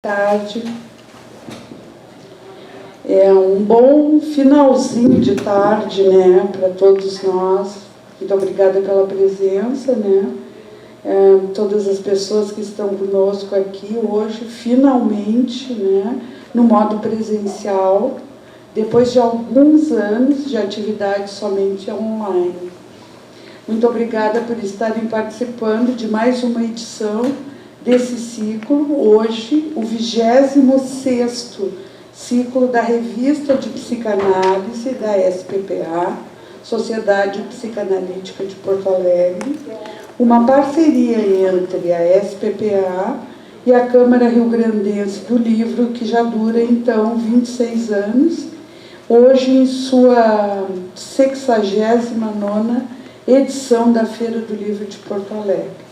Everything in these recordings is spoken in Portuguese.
Tarde. É um bom finalzinho de tarde, né, para todos nós. Muito obrigada pela presença, né? Todas as pessoas que estão conosco aqui hoje, finalmente, né, no modo presencial, depois de alguns anos de atividade somente online. Muito obrigada por estarem participando de mais uma edição desse ciclo, hoje, o 26º ciclo da Revista de Psicanálise da SPPA, Sociedade Psicanalítica de Porto Alegre, uma parceria entre a SPPA e a Câmara Rio-Grandense do Livro, que já dura, então, 26 anos, hoje em sua 69ª edição da Feira do Livro de Porto Alegre.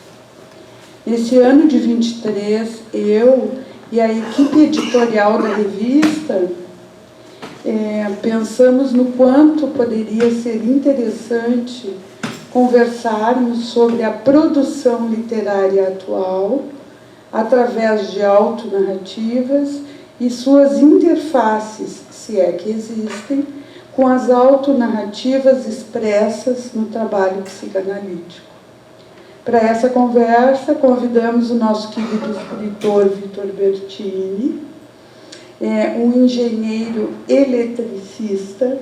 Nesse ano de 23, eu e a equipe editorial da revista pensamos no quanto poderia ser interessante conversarmos sobre a produção literária atual através de autonarrativas e suas interfaces, se é que existem, com as autonarrativas expressas no trabalho psicanalítico. Para essa conversa, convidamos o nosso querido escritor Vitor Bertini, um engenheiro eletricista,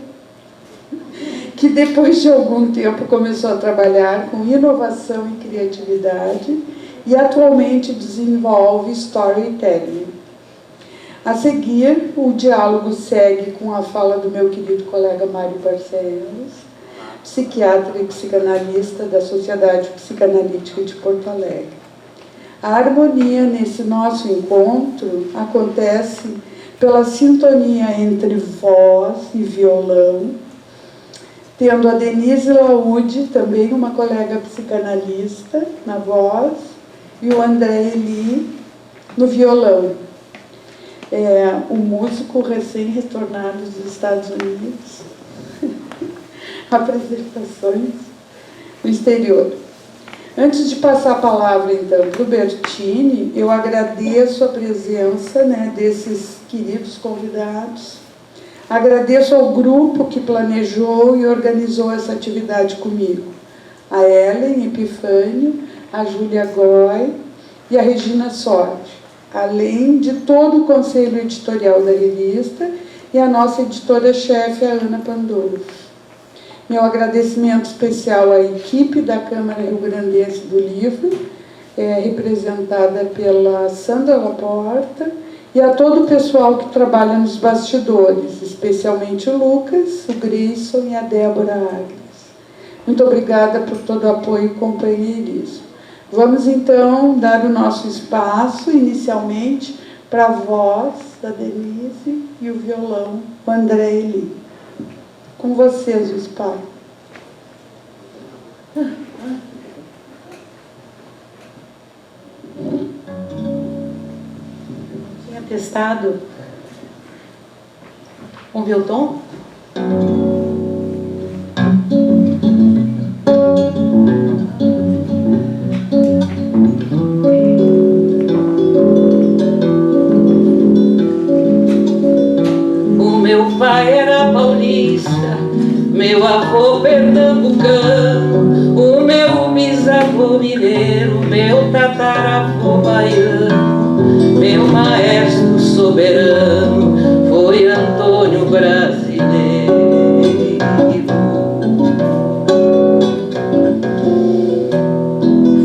que depois de algum tempo começou a trabalhar com inovação e criatividade e atualmente desenvolve storytelling. A seguir, o diálogo segue com a fala do meu querido colega Mário Barcelos, psiquiatra e psicanalista da Sociedade Psicanalítica de Porto Alegre. A harmonia nesse nosso encontro acontece pela sintonia entre voz e violão, tendo a Denise Laude, também uma colega psicanalista, na voz, e o André Eli no violão. Um músico recém-retornado dos Estados Unidos, apresentações no exterior. Antes de passar a palavra, então, para o Bertini, eu agradeço a presença, né, desses queridos convidados. Agradeço ao grupo que planejou e organizou essa atividade comigo. A Ellen Epifânio, a Júlia Goy e a Regina Sordi, além de todo o conselho editorial da revista e a nossa editora-chefe, a Ana Pandolfo. Meu agradecimento especial à equipe da Câmara Rio-Grandense do Livro, representada pela Sandra Laporta, e a todo o pessoal que trabalha nos bastidores, especialmente o Lucas, o Grayson e a Débora Agnes. Muito obrigada por todo o apoio e companheirismo. Vamos, então, dar o nosso espaço, inicialmente, para a voz da Denise e o violão, o André Eli. Com vocês, o espaço. Tinha testado. Vamos ver o tom? O meu pai era paulista, meu avô pernambucano, o meu bisavô mineiro, meu tataravô baiano, meu maestro soberano foi Antônio Brasileiro.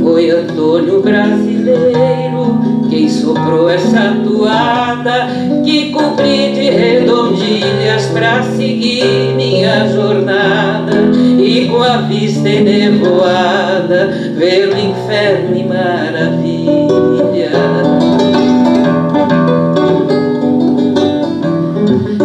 Foi Antônio Brasileiro quem soprou essa toada que cumpri de redondilhas pra seguir minha jornada e com a vista enevoada ver o inferno e maravilha.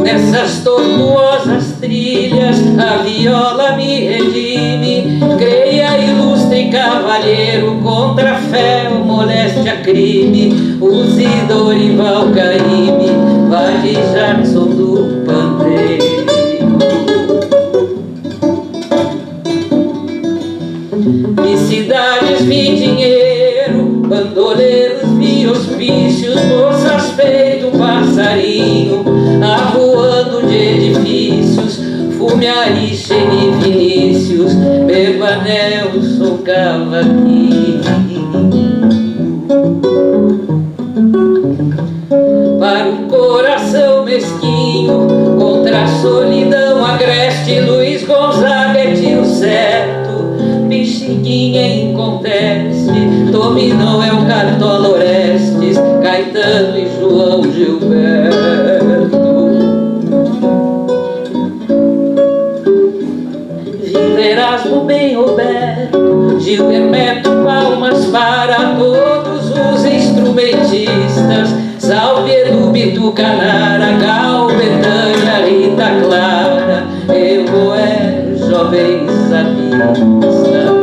Nessas tortuosas trilhas a viola me redime, creia ilustre cavalheiro, contra a fé, o moléstia, crime, use Dorival Caymmi, vale Jackson do Pandeiro. Vi cidades, vi dinheiro, bandoleiros, vi hospícios, moças feias carinho, avoando de edifícios, fume Ariche e Vinícius, beba Nelson Cavaquinho. Para um coração mesquinho, contra a solidão agreste, Luiz Gonzaga é tiro certo, Bexiguinha em conteste, Dominão é o Cartola Orestes, Caetano e João Gilberto. Viva Erasmo bem Roberto, Gil Hermeto, palmas para todos os instrumentistas, salve Edu Bitucanara, Gal, Betânia, Rita Clara, Evoé, jovem sabista.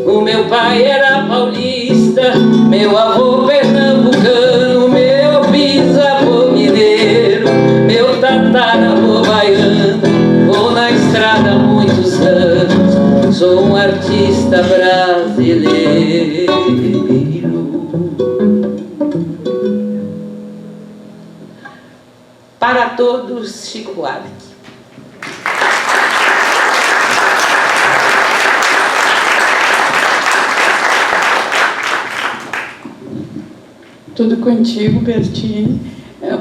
O meu pai era paulista, meu avô pernambucano, meu bisavô mineiro, meu tataravô baiano. Vou na estrada há muitos anos, sou um artista brasileiro. Para todos, Chico Buarque. Tudo contigo, Bertini.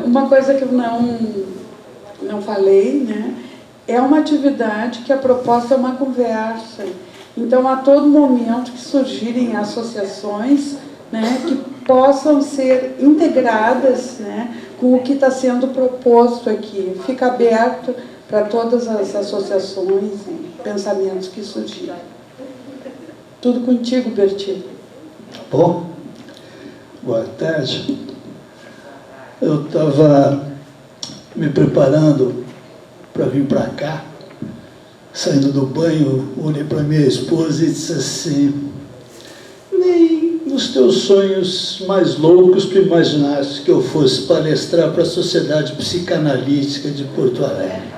Uma coisa que eu não falei, né? É uma atividade que a proposta é uma conversa. Então, a todo momento que surgirem associações, né, que possam ser integradas, né, com o que está sendo proposto aqui. Fica aberto para todas as associações e pensamentos que surgirem. Tudo contigo, Bertini. Bom, boa tarde. Eu estava me preparando para vir para cá, saindo do banho, olhei para minha esposa e disse assim: nem nos teus sonhos mais loucos tu imaginaste que eu fosse palestrar para a Sociedade Psicanalítica de Porto Alegre.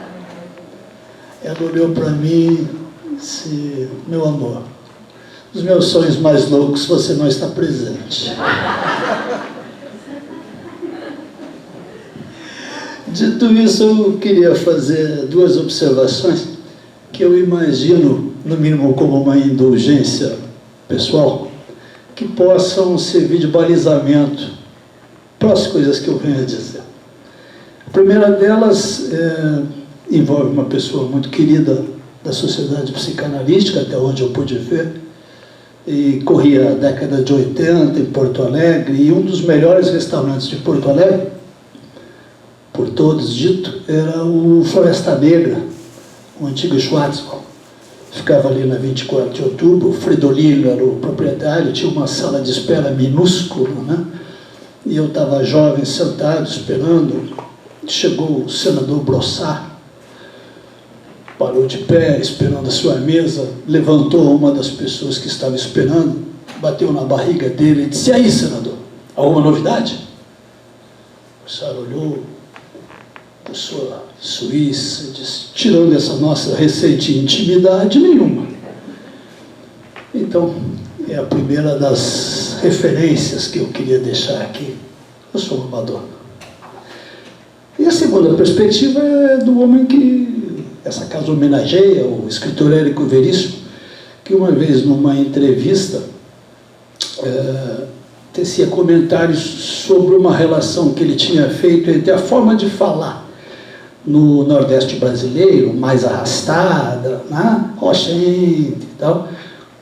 Ela olhou para mim e disse: meu amor, nos meus sonhos mais loucos você não está presente. Dito isso, eu queria fazer duas observações que eu imagino, no mínimo como uma indulgência pessoal, que possam servir de balizamento para as coisas que eu venho a dizer. A primeira delas envolve uma pessoa muito querida da Sociedade Psicanalística, até onde eu pude ver, e corria a década de 80 em Porto Alegre, e um dos melhores restaurantes de Porto Alegre, por todos dito, era o Floresta Negra, o antigo Schwarzwald. Ficava ali na 24 de outubro, o Fridolino era o proprietário, tinha uma sala de espera minúscula, né? E eu estava jovem, sentado, esperando. Chegou o senador Brossard, parou de pé, esperando a sua mesa, levantou uma das pessoas que estava esperando, bateu na barriga dele e disse: e aí, senador, alguma novidade? O senhor olhou, puxou a Suíça, disse: tirando essa nossa recente intimidade, nenhuma. Então, é a primeira das referências que eu queria deixar aqui. Eu sou uma Madonna. E a segunda perspectiva é do homem que essa casa homenageia, o escritor Érico Veríssimo, que uma vez numa entrevista tecia comentários sobre uma relação que ele tinha feito entre a forma de falar no Nordeste brasileiro, mais arrastada, né, rochente e tal,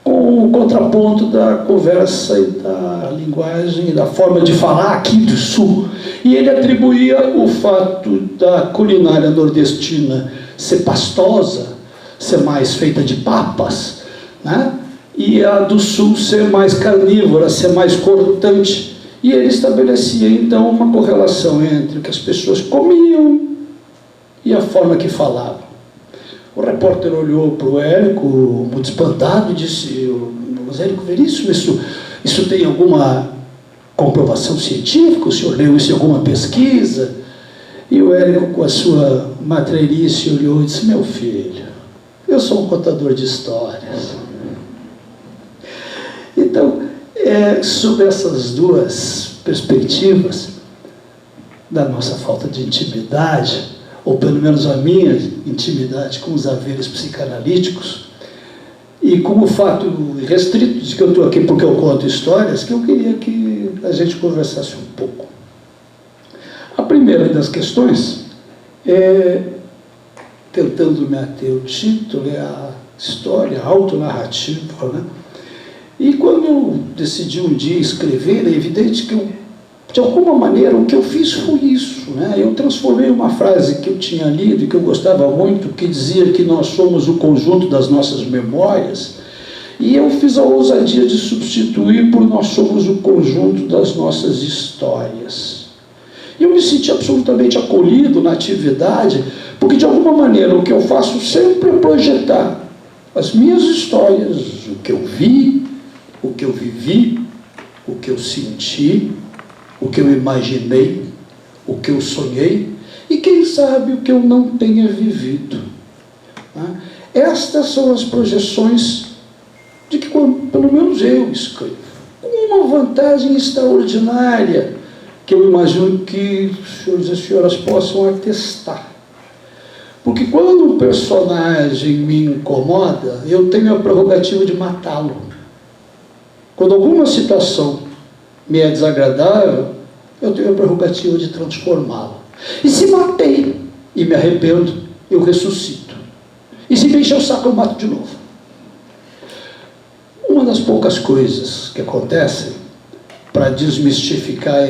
com o contraponto da conversa e da linguagem e da forma de falar aqui do Sul. E ele atribuía o fato da culinária nordestina ser pastosa, ser mais feita de papas, né, e a do Sul ser mais carnívora, ser mais cortante. E ele estabelecia, então, uma correlação entre o que as pessoas comiam e a forma que falavam. O repórter olhou para o Érico, muito espantado, e disse: mas Érico Veríssimo, isso tem alguma comprovação científica? O senhor leu isso em alguma pesquisa? E o Érico, com a sua matreirice, olhou e disse: meu filho, Eu sou um contador de histórias. Então, sobre essas duas perspectivas da nossa falta de intimidade, ou pelo menos a minha intimidade com os haveres psicanalíticos, e com o fato restrito de que eu estou aqui porque eu conto histórias, que eu queria que a gente conversasse um pouco. A primeira das questões tentando me ater ao título, é a história autonarrativa, né? E quando eu decidi um dia escrever, é evidente que de alguma maneira o que eu fiz foi isso, né? Eu transformei uma frase que eu tinha lido e que eu gostava muito, que dizia que nós somos o conjunto das nossas memórias, e eu fiz a ousadia de substituir por nós somos o conjunto das nossas histórias. E eu me senti absolutamente acolhido na atividade, porque de alguma maneira o que eu faço sempre é projetar as minhas histórias, o que eu vi, o que eu vivi, o que eu senti, o que eu imaginei, o que eu sonhei e, quem sabe, o que eu não tenha vivido. Estas são as projeções de que, pelo menos eu escrevo, com uma vantagem extraordinária, que eu imagino que os senhores e as senhoras possam atestar. Porque quando um personagem me incomoda, eu tenho a prerrogativa de matá-lo. Quando alguma situação me é desagradável, eu tenho a prerrogativa de transformá-lo. E se matei e me arrependo, eu ressuscito. E se me encher o saco, eu mato de novo. Uma das poucas coisas que acontecem para desmistificar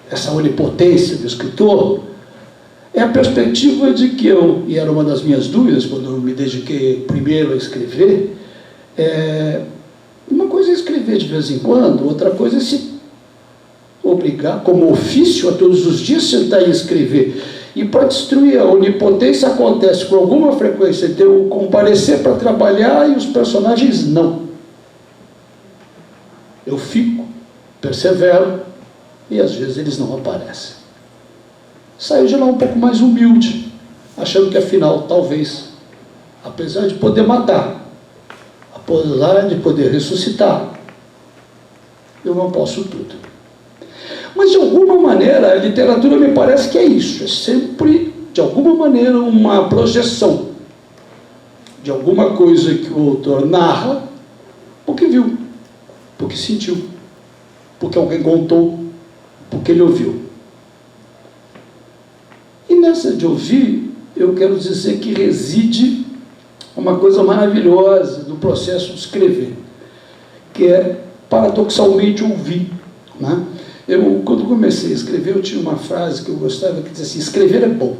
essa onipotência do escritor é a perspectiva de que e era uma das minhas dúvidas quando eu me dediquei primeiro a escrever, uma coisa é escrever de vez em quando, outra coisa é se obrigar, como ofício, a todos os dias sentar e escrever. E para destruir a onipotência acontece com alguma frequência de eu comparecer para trabalhar e os personagens não. Eu fico, persevero e às vezes eles não aparecem. Saio de lá um pouco mais humilde, achando que afinal, talvez, apesar de poder matar, apesar de poder ressuscitar, eu não posso tudo. Mas de alguma maneira a literatura me parece que é isso, é sempre de alguma maneira uma projeção de alguma coisa que o autor narra porque viu, porque sentiu, porque alguém contou, porque ele ouviu. E nessa de ouvir, eu quero dizer que reside uma coisa maravilhosa do processo de escrever, que é paradoxalmente ouvir, né? Quando comecei a escrever, eu tinha uma frase que eu gostava, que dizia assim: escrever é bom.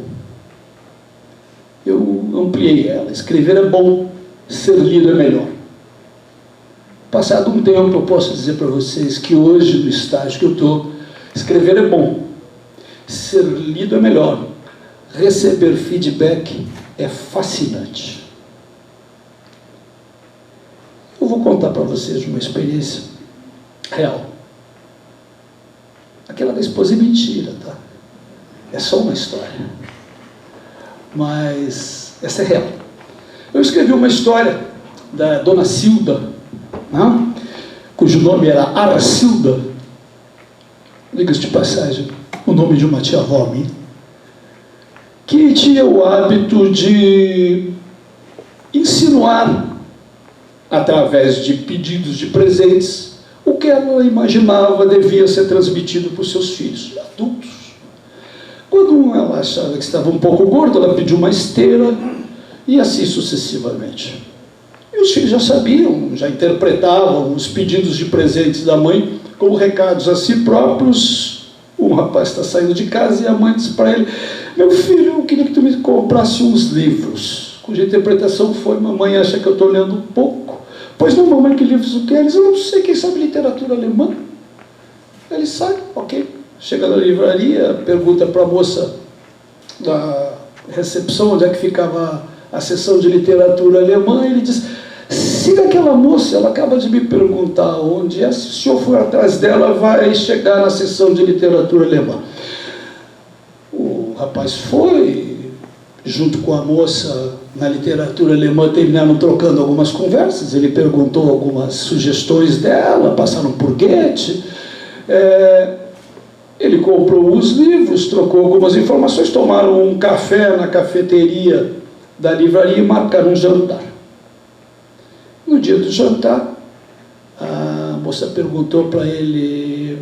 Eu ampliei ela: escrever é bom, ser lido é melhor. Passado um tempo, eu posso dizer para vocês que hoje, no estágio que eu estou, escrever é bom, ser lido é melhor, receber feedback é fascinante. Eu vou contar para vocês uma experiência real. Aquela da esposa é mentira, tá? É só uma história. Mas essa é real. Eu escrevi uma história da dona Cilda, né? Cujo nome era Aracilda. Diga-se de passagem, o nome de uma tia-avó minha, que tinha o hábito de insinuar, através de pedidos de presentes, o que ela imaginava devia ser transmitido para os seus filhos adultos. Quando ela achava que estava um pouco gordo, ela pediu uma esteira e assim sucessivamente. E os filhos já sabiam, já interpretavam os pedidos de presentes da mãe como recados a si próprios. Um rapaz está saindo de casa e a mãe disse para ele: meu filho, eu queria que tu me comprasse uns livros. Cuja interpretação foi: mamãe acha que eu estou lendo pouco. Pois não, mamãe, que livros o quê? Eles: eu não sei, quem sabe literatura alemã? Ele sai, ok. Chega na livraria, pergunta para a moça da recepção onde é que ficava a seção de literatura alemã, e ele diz: siga aquela moça, ela acaba de me perguntar onde é, se o senhor for atrás dela, vai chegar na seção de literatura alemã. O rapaz foi, junto com a moça na literatura alemã terminaram trocando algumas conversas, ele perguntou algumas sugestões dela, passaram por Goethe, ele comprou os livros, trocou algumas informações, tomaram um café na cafeteria da livraria e marcaram um jantar. No dia do jantar, a moça perguntou para ele: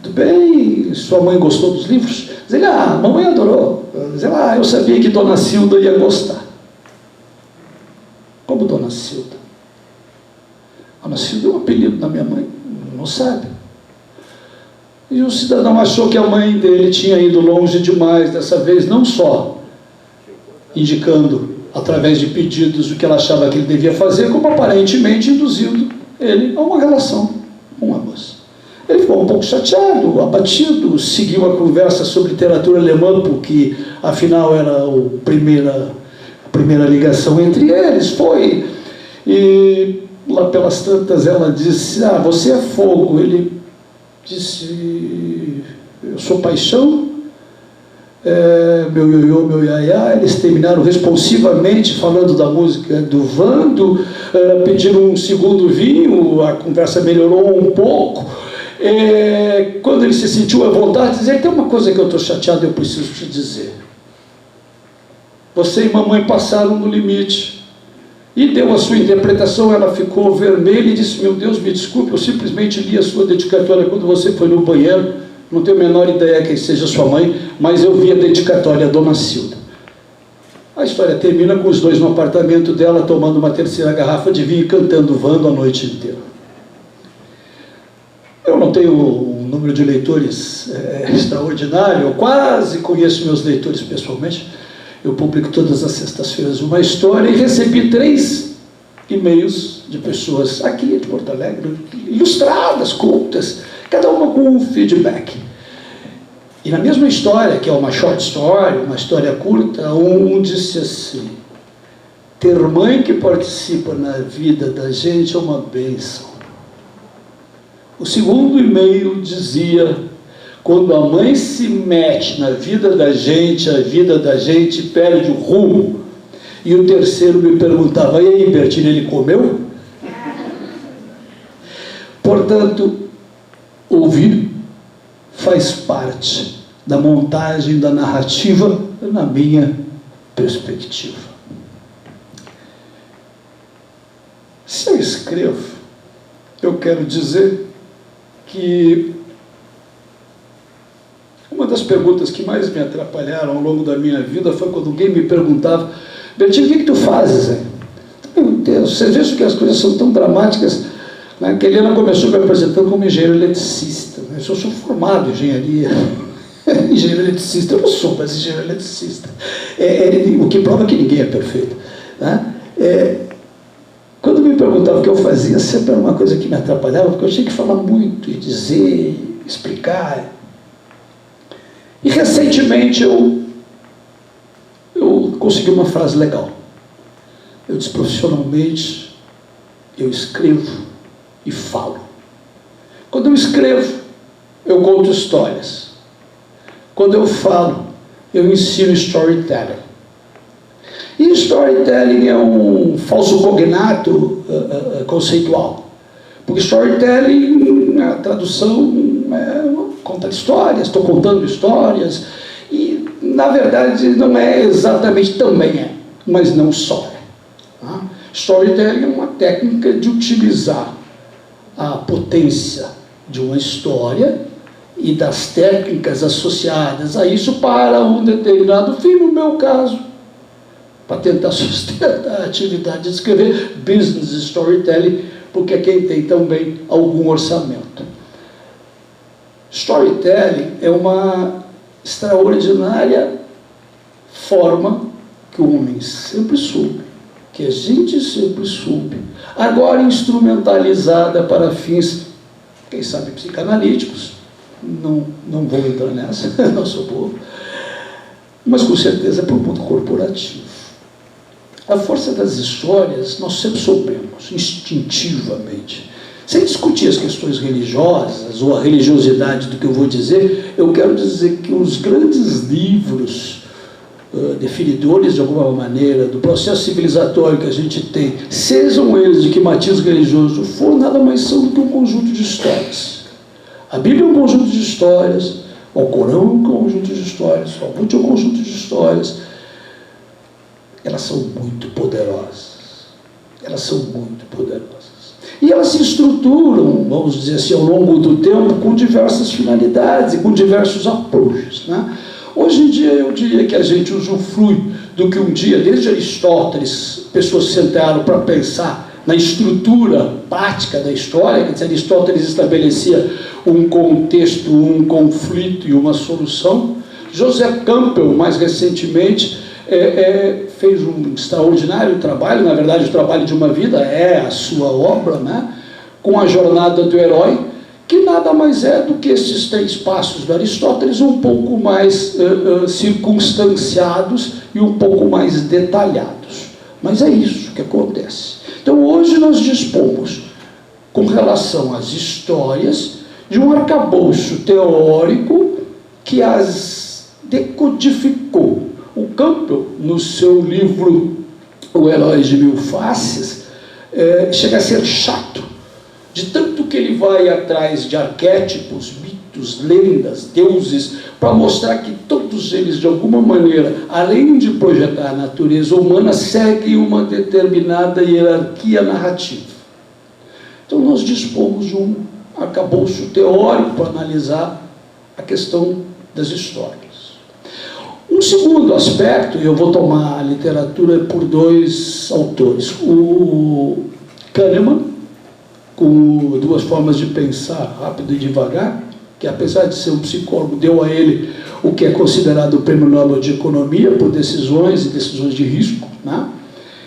tudo bem, sua mãe gostou dos livros? Diz ele: a mamãe adorou. Diz ela: eu sabia que Dona Cilda ia gostar. Como Dona Cilda? Dona Cilda é um apelido da minha mãe, não sabe. E o cidadão achou que a mãe dele tinha ido longe demais, dessa vez não só indicando, através de pedidos, o que ela achava que ele devia fazer, como aparentemente induzindo ele a uma relação com uma moça. Ele ficou um pouco chateado, abatido, seguiu a conversa sobre literatura alemã, porque afinal era a primeira ligação entre eles, foi. E lá pelas tantas ela disse: você é fogo. Ele disse: eu sou paixão. Meu ioiô, meu iaiá. Eles terminaram responsivamente falando da música do Vando, pediram um segundo vinho, a conversa melhorou um pouco. Quando ele se sentiu à vontade, dizer: tem uma coisa que eu estou chateado, eu preciso te dizer. Você e mamãe passaram no limite. E deu a sua interpretação. Ela ficou vermelha e disse: meu Deus, me desculpe, eu simplesmente li a sua dedicatória quando você foi no banheiro. Não tenho a menor ideia quem seja sua mãe, mas eu vi a dedicatória a Dona Cilda. A história termina com os dois no apartamento dela, tomando uma terceira garrafa de vinho e cantando Vando a noite inteira. Eu não tenho um número de leitores extraordinário, eu quase conheço meus leitores pessoalmente. Eu publico todas as sextas-feiras uma história e recebi 3 e-mails de pessoas aqui de Porto Alegre, ilustradas, cultas, cada uma com um feedback. E na mesma história, que é uma short story, uma história curta, um disse assim: ter mãe que participa na vida da gente é uma bênção. O segundo e-mail dizia: quando a mãe se mete na vida da gente, a vida da gente perde o rumo. E o terceiro me perguntava: e aí, Bertini, ele comeu? Portanto, ouvir faz parte da montagem da narrativa, na minha perspectiva. Se eu escrevo, eu quero dizer que uma das perguntas que mais me atrapalharam ao longo da minha vida foi quando alguém me perguntava: Bertinho, o que tu fazes, hein? Meu Deus, você vê que as coisas são tão dramáticas, né? Que a Helena começou me apresentando como engenheiro eletricista, né? Eu sou formado em engenharia, engenheiro eletricista, eu não sou, mas engenheiro eletricista. O que prova que ninguém é perfeito, né? Quando me perguntavam o que eu fazia, sempre era uma coisa que me atrapalhava, porque eu tinha que falar muito, e dizer, explicar. E recentemente eu consegui uma frase legal. Eu disse: profissionalmente, eu escrevo e falo. Quando eu escrevo, eu conto histórias. Quando eu falo, eu ensino storytelling. E storytelling é um falso cognato conceitual. Porque storytelling, a tradução é contar histórias, estou contando histórias. E, na verdade, não é exatamente, também é, mas não só é. Tá? Storytelling é uma técnica de utilizar a potência de uma história e das técnicas associadas a isso para um determinado fim, no meu caso, para tentar sustentar a atividade de escrever business storytelling, porque é quem tem também algum orçamento. Storytelling é uma extraordinária forma que o homem sempre soube, que a gente sempre soube, agora instrumentalizada para fins, quem sabe, psicanalíticos. Não vou entrar nessa, não sou bobo, mas com certeza para o mundo corporativo. A força das histórias nós sempre soubemos, instintivamente. Sem discutir as questões religiosas ou a religiosidade do que eu vou dizer, eu quero dizer que os grandes livros definidores, de alguma maneira, do processo civilizatório que a gente tem, sejam eles de que matiz religioso for, nada mais são do que um conjunto de histórias. A Bíblia é um conjunto de histórias, o Corão é um conjunto de histórias, o Talmud é um conjunto de histórias. Elas são muito poderosas. Elas são muito poderosas. E elas se estruturam, vamos dizer assim, ao longo do tempo, com diversas finalidades e com diversos approaches, né? Hoje em dia, eu diria que a gente usufrui do que um dia, desde Aristóteles, pessoas sentaram para pensar na estrutura prática da história. Quer dizer, Aristóteles estabelecia um contexto, um conflito e uma solução. Joseph Campbell, mais recentemente, fez um extraordinário trabalho, na verdade o trabalho de uma vida, é a sua obra, né? Com a jornada do herói, que nada mais é do que esses 3 passos do Aristóteles, um pouco mais circunstanciados e um pouco mais detalhados. Mas é isso que acontece. Então hoje nós dispomos, com relação às histórias, de um arcabouço teórico que as decodificou. O Campbell, no seu livro O Herói de Mil Faces, chega a ser chato, de tanto que ele vai atrás de arquétipos, mitos, lendas, deuses, para mostrar que todos eles, de alguma maneira, além de projetar a natureza humana, seguem uma determinada hierarquia narrativa. Então nós dispomos de um arcabouço teórico para analisar a questão das histórias. Um segundo aspecto, e eu vou tomar a literatura por 2 autores, o Kahneman, com 2 formas de pensar, rápido e devagar, que apesar de ser um psicólogo, deu a ele o que é considerado o Prêmio Nobel de Economia por decisões e decisões de risco, né?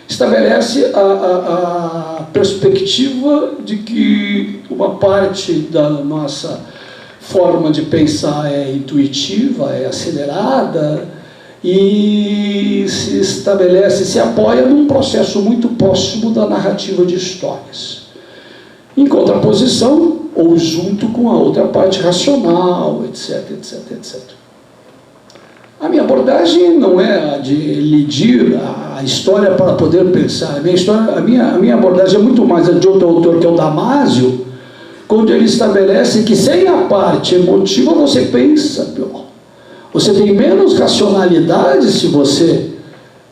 Estabelece a perspectiva de que uma parte da nossa forma de pensar é intuitiva, é acelerada e se estabelece, se apoia num processo muito próximo da narrativa de histórias. Em contraposição, ou junto com a outra parte racional, etc, etc, etc. A minha abordagem não é a de lidir a história para poder pensar. A minha abordagem é muito mais a de outro autor, que é o Damasio, quando ele estabelece que sem a parte emotiva você pensa pior. Você tem menos racionalidade se você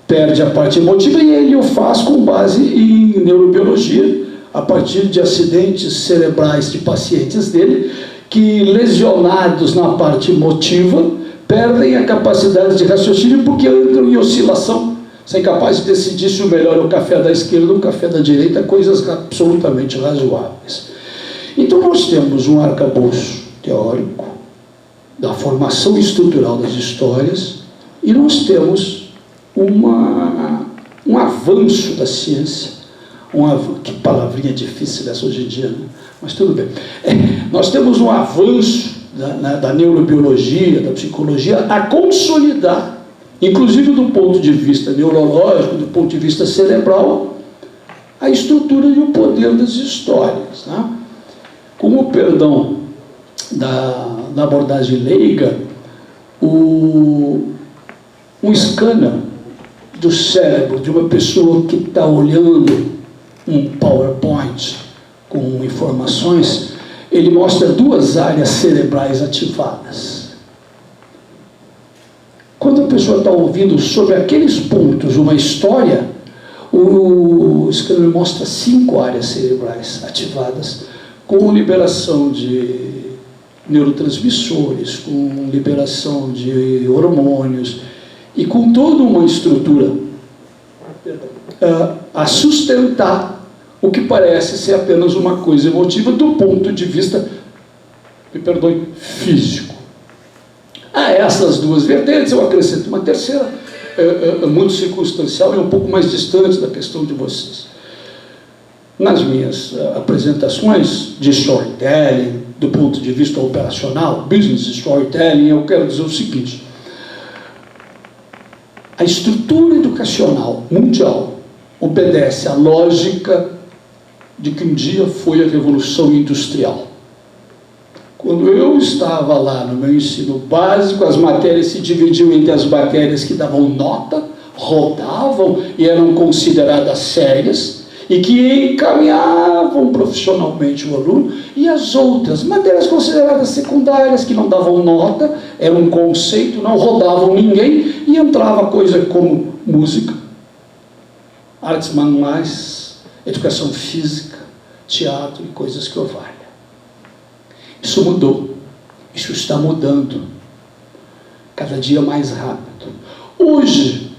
perde a parte emotiva, e ele o faz com base em neurobiologia, a partir de acidentes cerebrais de pacientes dele, que lesionados na parte emotiva, perdem a capacidade de raciocínio porque entram em oscilação, são incapazes de decidir se o melhor é o café da esquerda ou o café da direita, coisas absolutamente razoáveis. Então nós temos um arcabouço teórico da formação estrutural das histórias e nós temos um avanço da ciência, que palavrinha difícil essa hoje em dia, né? Mas tudo bem. Nós temos um avanço da neurobiologia, da psicologia, a consolidar, inclusive do ponto de vista neurológico, do ponto de vista cerebral, a estrutura e o poder das histórias, né? Com o perdão da abordagem leiga, um scanner do cérebro de uma pessoa que está olhando um PowerPoint com informações, ele mostra 2 áreas cerebrais ativadas. Quando a pessoa está ouvindo sobre aqueles pontos uma história, o scanner mostra 5 áreas cerebrais ativadas, com liberação de neurotransmissores, com liberação de hormônios e com toda uma estrutura a sustentar o que parece ser apenas uma coisa emotiva do ponto de vista, físico. A essas 2 vertentes eu acrescento uma terceira, muito circunstancial e um pouco mais distante da questão de vocês. Nas minhas apresentações de storytelling, do ponto de vista operacional, business storytelling, eu quero dizer o seguinte: a estrutura educacional mundial obedece à lógica de que um dia foi a Revolução Industrial. Quando eu estava lá no meu ensino básico, as matérias se dividiam entre as matérias que davam nota, rodavam e eram consideradas sérias e que encaminhavam profissionalmente o aluno, e as outras matérias consideradas secundárias, que não davam nota, era um conceito, não rodavam ninguém, e entrava coisa como música, artes manuais, educação física, teatro e coisas que o valham. Isso mudou, isso está mudando, cada dia mais rápido. Hoje,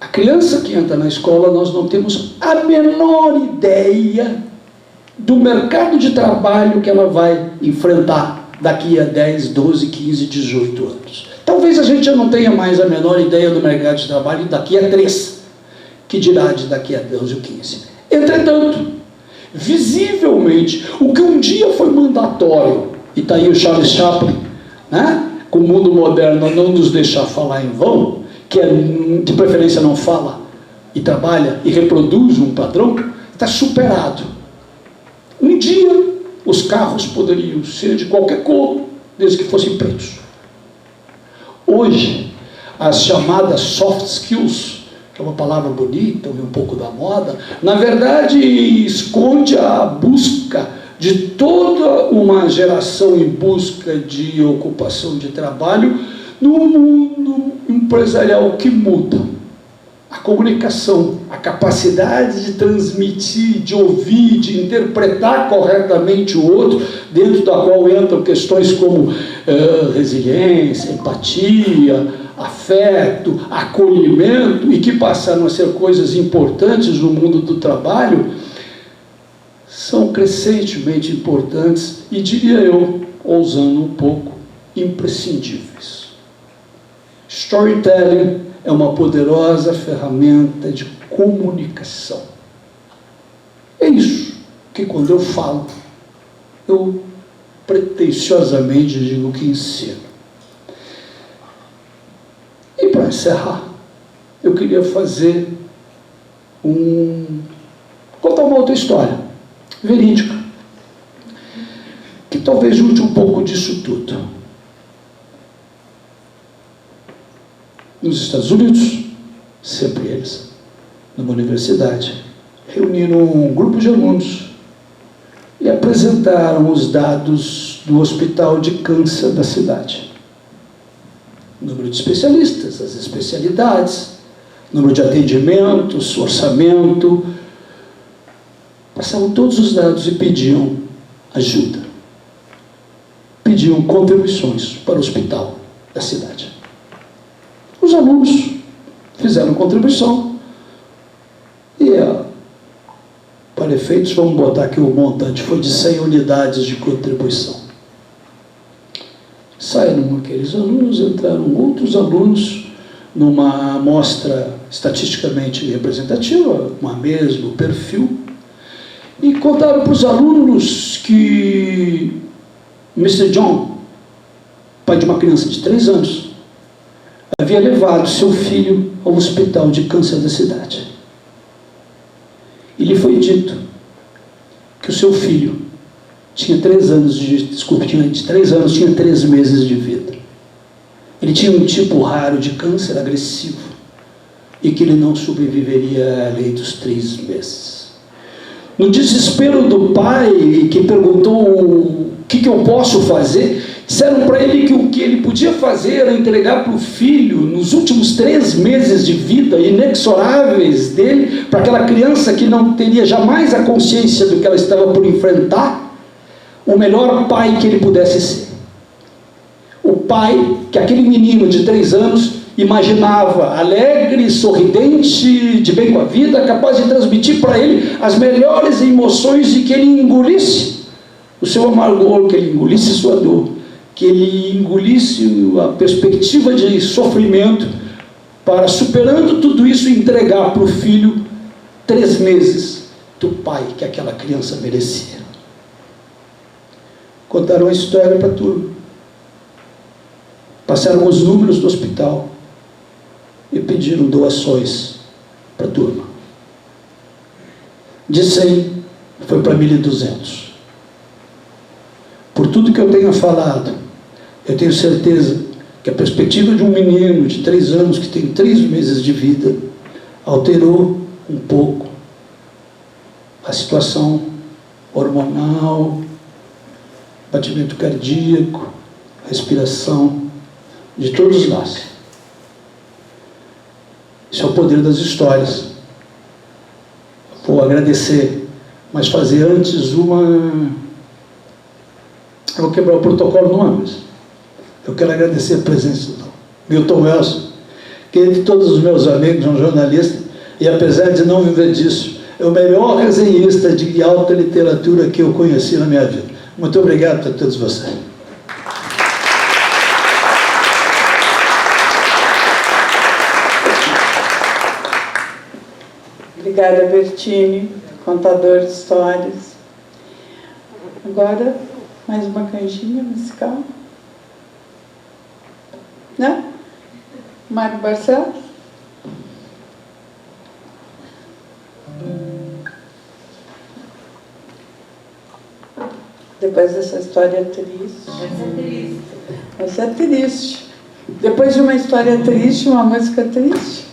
a criança que entra na escola, nós não temos a menor ideia do mercado de trabalho que ela vai enfrentar daqui a 10, 12, 15, 18 anos. Talvez a gente já não tenha mais a menor ideia do mercado de trabalho daqui a 3, que dirá de daqui a 12 ou 15. Entretanto, visivelmente, o que um dia foi mandatório, e está aí o Charles Chaplin, né? Com o mundo moderno não nos deixar falar em vão, que de preferência não fala e trabalha e reproduz um padrão, está superado. Um dia os carros poderiam ser de qualquer cor, desde que fossem pretos. Hoje, as chamadas soft skills, que é uma palavra bonita e um pouco da moda, na verdade esconde a busca de toda uma geração em busca de ocupação de trabalho no mundo empresarial que muda. A comunicação, a capacidade de transmitir, de ouvir, de interpretar corretamente o outro, dentro da qual entram questões como resiliência, empatia, afeto, acolhimento, e que passaram a ser coisas importantes no mundo do trabalho, são crescentemente importantes e, diria eu, ousando um pouco, imprescindíveis. Storytelling é uma poderosa ferramenta de comunicação. É isso que, quando eu falo, eu pretensiosamente digo que ensino. E para encerrar, eu queria contar uma outra história, verídica, que talvez junte um pouco disso tudo. Nos Estados Unidos, sempre eles, numa universidade, reuniram um grupo de alunos e apresentaram os dados do hospital de câncer da cidade. O número de especialistas, as especialidades, número de atendimentos, orçamento. Passavam todos os dados e pediam ajuda. Pediam contribuições para o hospital da cidade. Os alunos fizeram contribuição e, para efeitos, vamos botar que o montante foi de 100 unidades de contribuição. Saíram aqueles alunos, entraram outros alunos numa amostra estatisticamente representativa, com o mesmo perfil, e contaram para os alunos que Mr. John, pai de uma criança de 3 anos, havia levado seu filho ao hospital de câncer da cidade. E lhe foi dito que o seu filho tinha 3 meses de vida. Ele tinha um tipo raro de câncer agressivo e que ele não sobreviveria além dos 3 meses. No desespero do pai, que perguntou o que eu posso fazer, disseram para ele que o que ele podia fazer era entregar para o filho, nos últimos 3 meses de vida inexoráveis dele, para aquela criança que não teria jamais a consciência do que ela estava por enfrentar, o melhor pai que ele pudesse ser. O pai que aquele menino de 3 anos imaginava alegre, sorridente, de bem com a vida, capaz de transmitir para ele as melhores emoções e que ele engolisse o seu amargor, que ele engolisse sua dor, que ele engolisse a perspectiva de sofrimento, para, superando tudo isso, entregar para o filho 3 meses do pai que aquela criança merecia. Contaram a história para a turma. Passaram os números do hospital e pediram doações para a turma. De 100 foi para 1.200. tudo que eu tenha falado, eu tenho certeza que a perspectiva de um menino de 3 anos, que tem 3 meses de vida, alterou um pouco a situação hormonal, batimento cardíaco, respiração de todos nós. Isso é o poder das histórias. Vou agradecer, mas fazer antes uma... Eu vou quebrar o protocolo no âmbito. Eu quero agradecer a presença do Milton Welson, que entre todos os meus amigos é um jornalista, e apesar de não viver disso, é o melhor resenhista de alta literatura que eu conheci na minha vida. Muito obrigado a todos vocês. Obrigada, Bertini, contador de histórias. Agora, mais uma canjinha musical. Né? Mário Barcelos? Depois dessa história triste. Essa é triste. Depois de uma história triste, uma música triste.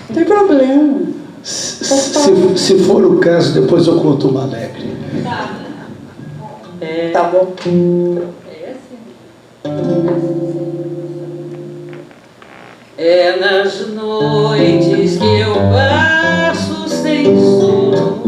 Não tem problema. Se for o caso, depois eu conto uma alegre. Tá bom. É nas noites que eu passo sem sono,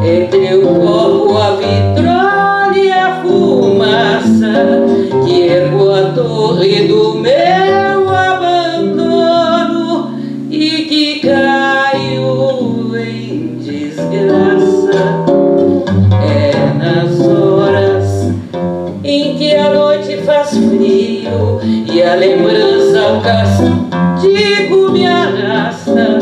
entre o copo, a vitrola e a fumaça, que ergo a torre do meu abandono e que caio em desgraça. É nas horas em que a noite faz frio e a lembrança ao castigo me arrasta.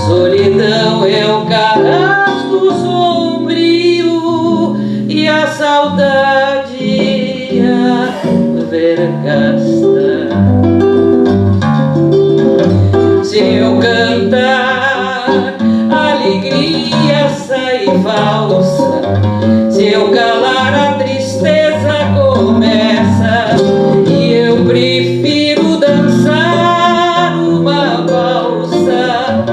Solidão é o carrasco sombrio e a saudade a vergasta. Se eu cantar, a alegria sai falsa. Se eu calar, a tristeza começa. E eu prefiro dançar uma valsa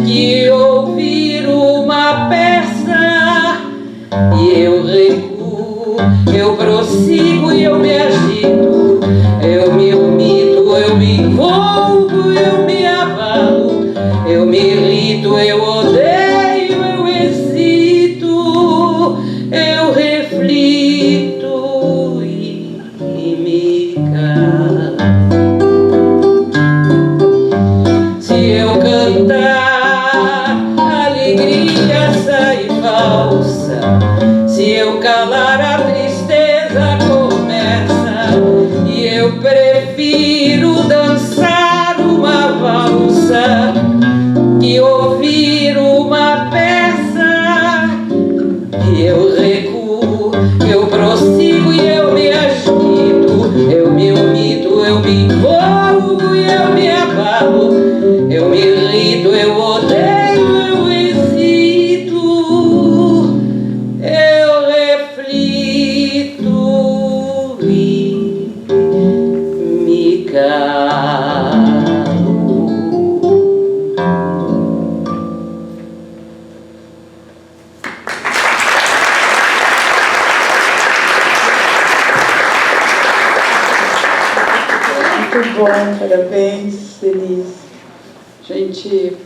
que ouvir uma peça. E eu recuo, eu prossigo e eu me agito. Eu me omito, eu me envolvo, eu me abalo. Eu me irrito, eu odeio, eu hesito. Eu reflito e me calo. Se eu cantar, a alegria sai falsa. Se eu calar, a tristeza começa. E eu prefiro dançar uma valsa que ouvir uma peça. E eu recuo, eu prossigo e eu me agito. Eu me omito, eu me envolvo e eu me abalo. Eu me irrito, eu odeio, eu hesito. Eu reflito e me calo. Muito bom, parabéns, Denise. A gente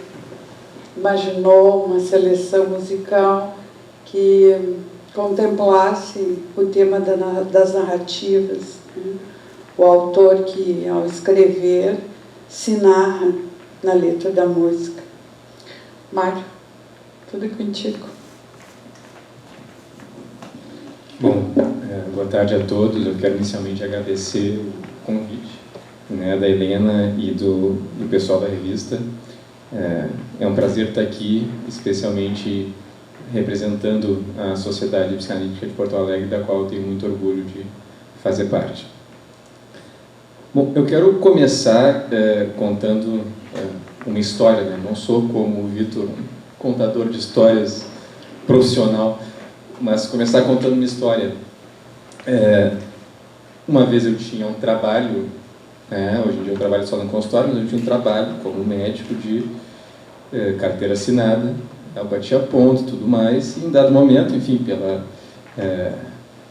imaginou uma seleção musical que contemplasse o tema das narrativas, né? O autor que, ao escrever, se narra na letra da música. Mário, tudo contigo. Bom, boa tarde a todos. Eu quero inicialmente agradecer o convite, né, da Helena e do pessoal da revista. É um prazer estar aqui, especialmente representando a Sociedade Psicanalítica de Porto Alegre, da qual eu tenho muito orgulho de fazer parte. Bom, eu quero começar contando uma história, né? Não sou como o Vitor, um contador de histórias profissional, mas começar contando uma história. Uma vez eu tinha um trabalho, hoje em dia eu trabalho só no consultório, mas eu tinha um trabalho como médico de carteira assinada, eu batia ponto e tudo mais, e em dado momento, enfim,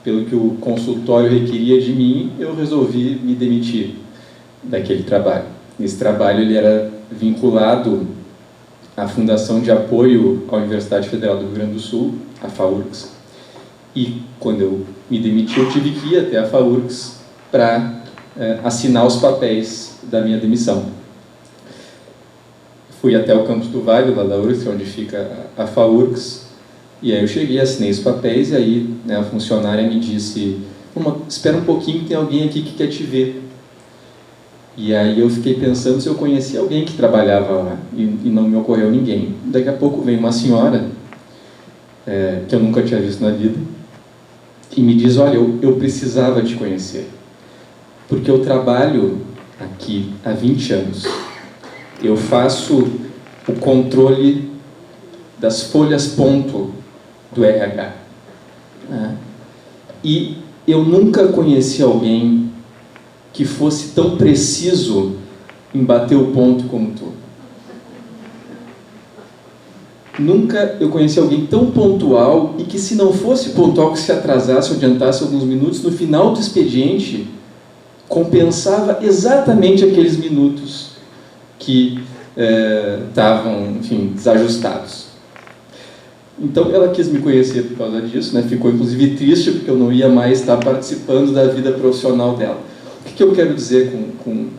pelo que o consultório requeria de mim, eu resolvi me demitir daquele trabalho. Esse trabalho ele era vinculado à Fundação de Apoio à Universidade Federal do Rio Grande do Sul, a FAURGS, e quando eu me demiti, eu tive que ir até a FAURGS para assinar os papéis da minha demissão. Fui até o campus do Vale, lá da URGS, onde fica a FAURGS, e aí eu cheguei, assinei os papéis, e aí a funcionária me disse: espera um pouquinho, que tem alguém aqui que quer te ver. E aí eu fiquei pensando se eu conhecia alguém que trabalhava lá, e não me ocorreu ninguém. Daqui a pouco veio uma senhora, que eu nunca tinha visto na vida, e me diz: olha, eu precisava te conhecer, porque eu trabalho aqui há 20 anos. Eu faço o controle das folhas ponto do RH. E eu nunca conheci alguém que fosse tão preciso em bater o ponto como tu. Nunca eu conheci alguém tão pontual e que, se não fosse pontual, que se atrasasse ou adiantasse alguns minutos, no final do expediente compensava exatamente aqueles minutos que estavam, enfim, desajustados. Então ela quis me conhecer por causa disso, ficou inclusive triste porque eu não ia mais estar participando da vida profissional dela. O que eu quero dizer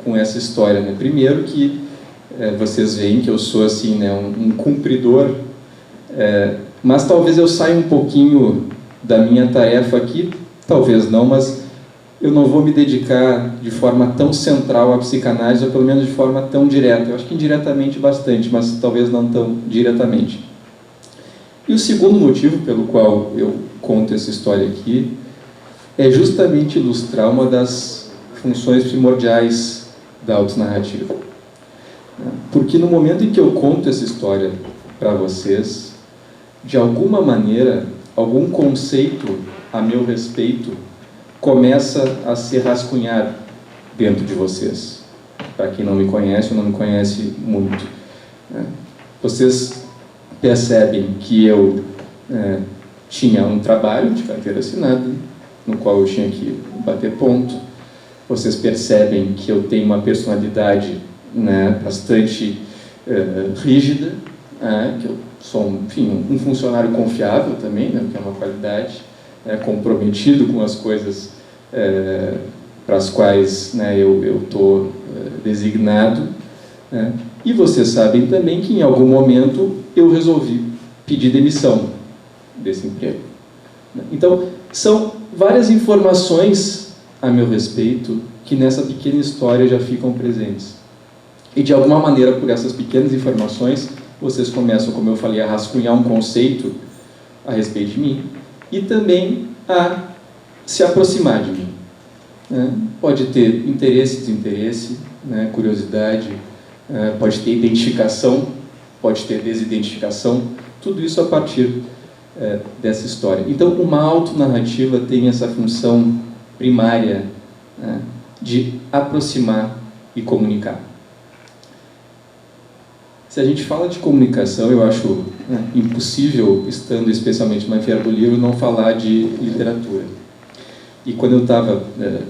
com essa história? Primeiro que vocês veem que eu sou assim, um cumpridor, mas talvez eu saia um pouquinho da minha tarefa aqui, talvez não, mas eu não vou me dedicar de forma tão central à psicanálise, ou pelo menos de forma tão direta. Eu acho que indiretamente bastante, mas talvez não tão diretamente. E o segundo motivo pelo qual eu conto essa história aqui é justamente ilustrar uma das funções primordiais da autonarrativa. Porque no momento em que eu conto essa história para vocês, de alguma maneira, algum conceito a meu respeito começa a ser rascunhado dentro de vocês. Para quem não me conhece ou não me conhece muito. Vocês percebem que eu tinha um trabalho de carteira assinada, no qual eu tinha que bater ponto. Vocês percebem que eu tenho uma personalidade bastante rígida, que eu sou um funcionário confiável também, que é uma qualidade, comprometido com as coisas para as quais eu estou designado. E vocês sabem também que em algum momento eu resolvi pedir demissão desse emprego. Então, são várias informações a meu respeito que nessa pequena história já ficam presentes. E de alguma maneira, por essas pequenas informações, vocês começam, como eu falei, a rascunhar um conceito a respeito de mim e também a se aproximar de mim. Pode ter interesse, desinteresse, curiosidade, pode ter identificação, pode ter desidentificação, tudo isso a partir dessa história. Então, uma autonarrativa tem essa função primária de aproximar e comunicar. Se a gente fala de comunicação, eu acho impossível, estando especialmente na Feira do Livro, não falar de literatura. E quando eu estava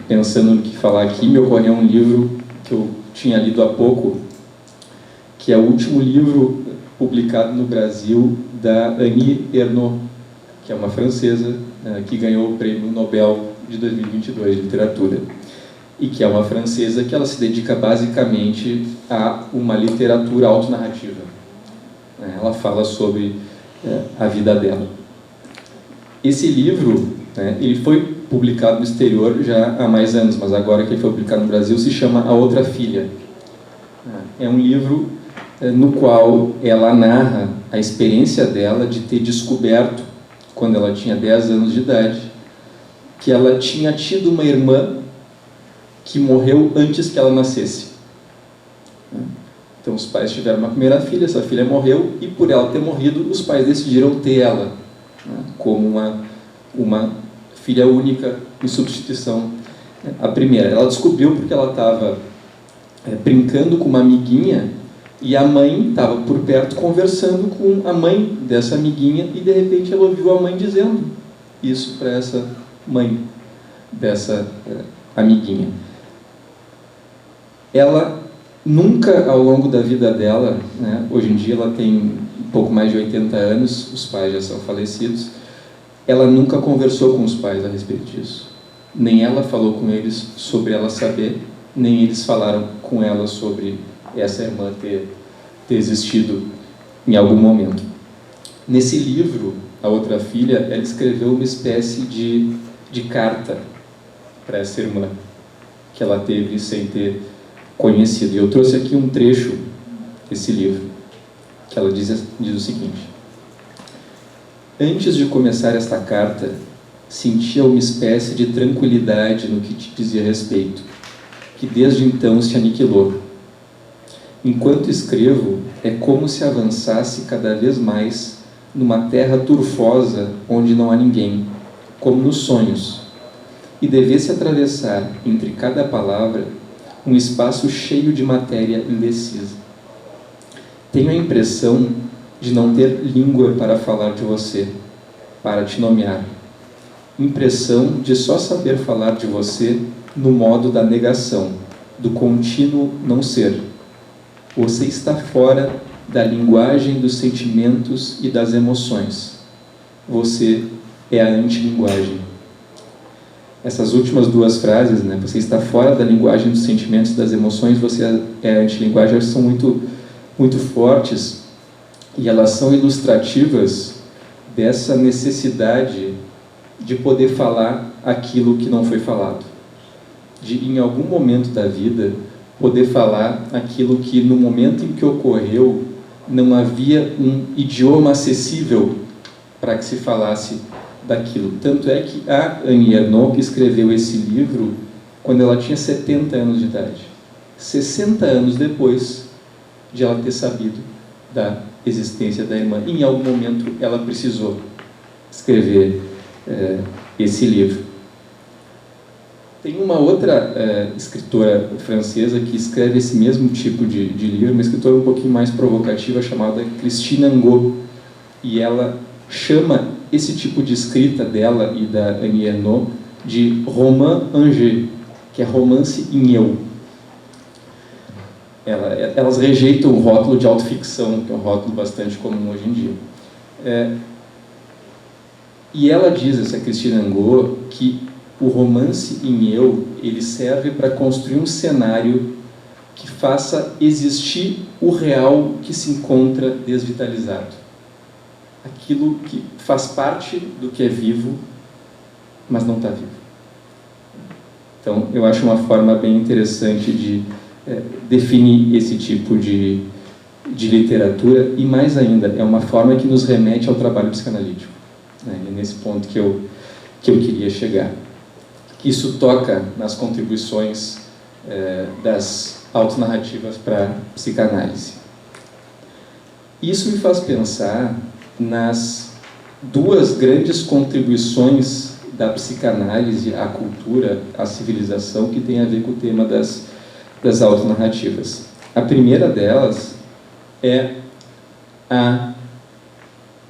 pensando no que falar aqui, me ocorreu um livro que eu tinha lido há pouco, que é o último livro publicado no Brasil da Annie Ernaux, que é uma francesa que ganhou o Prêmio Nobel de 2022 de Literatura. E que é uma francesa que ela se dedica basicamente a uma literatura autonarrativa. Ela fala sobre a vida dela. Esse livro, ele foi publicado no exterior já há mais anos, mas agora que ele foi publicado no Brasil se chama A Outra Filha. É um livro no qual ela narra a experiência dela de ter descoberto, quando ela tinha 10 anos de idade, que ela tinha tido uma irmã que morreu antes que ela nascesse. Então os pais tiveram uma primeira filha, essa filha morreu, e por ela ter morrido, os pais decidiram ter ela como uma uma filha única em substituição à primeira. Ela descobriu porque ela estava brincando com uma amiguinha e a mãe estava por perto conversando com a mãe dessa amiguinha e de repente ela ouviu a mãe dizendo isso para essa mãe dessa amiguinha. Ela nunca, ao longo da vida dela, né, hoje em dia ela tem um pouco mais de 80 anos, os pais já são falecidos, ela nunca conversou com os pais a respeito disso. Nem ela falou com eles sobre ela saber, nem eles falaram com ela sobre essa irmã ter existido em algum momento. Nesse livro, A Outra Filha, ela escreveu uma espécie de carta para essa irmã que ela teve sem ter conhecido. E eu trouxe aqui um trecho desse livro, que ela diz o seguinte: antes de começar esta carta, sentia uma espécie de tranquilidade no que te dizia respeito, que desde então se aniquilou. Enquanto escrevo, é como se avançasse cada vez mais numa terra turfosa onde não há ninguém, como nos sonhos, e devesse atravessar entre cada palavra um espaço cheio de matéria indecisa. Tenho a impressão de não ter língua para falar de você, para te nomear. Impressão de só saber falar de você no modo da negação, do contínuo não ser. Você está fora da linguagem dos sentimentos e das emoções. Você é a antilinguagem. Essas últimas duas frases, né, você está fora da linguagem dos sentimentos e das emoções, você é a antilinguagem, são muito fortes e elas são ilustrativas dessa necessidade de poder falar aquilo que não foi falado. De, em algum momento da vida, poder falar aquilo que, no momento em que ocorreu, não havia um idioma acessível para que se falasse daquilo. Tanto é que a Annie Ernaux escreveu esse livro quando ela tinha 70 anos de idade. 60 anos depois de ela ter sabido da existência da irmã. E, em algum momento, ela precisou escrever esse livro. Tem uma outra escritora francesa que escreve esse mesmo tipo de livro, uma escritora um pouquinho mais provocativa, chamada Christine Angot. E ela chama esse tipo de escrita dela e da Annie Ernaux de roman engé, que é romance em eu. Elas rejeitam o rótulo de autoficção, que é um rótulo bastante comum hoje em dia. E ela diz, essa Christine Angot, que o romance em eu, ele serve para construir um cenário que faça existir o real que se encontra desvitalizado. Aquilo que faz parte do que é vivo, mas não está vivo. Então, eu acho uma forma bem interessante de definir esse tipo de literatura, e mais ainda, é uma forma que nos remete ao trabalho psicanalítico. É nesse ponto que eu queria chegar. Isso toca nas contribuições das autonarrativas para a psicanálise. Isso me faz pensar nas duas grandes contribuições da psicanálise à cultura, à civilização, que tem a ver com o tema das autonarrativas. A primeira delas é a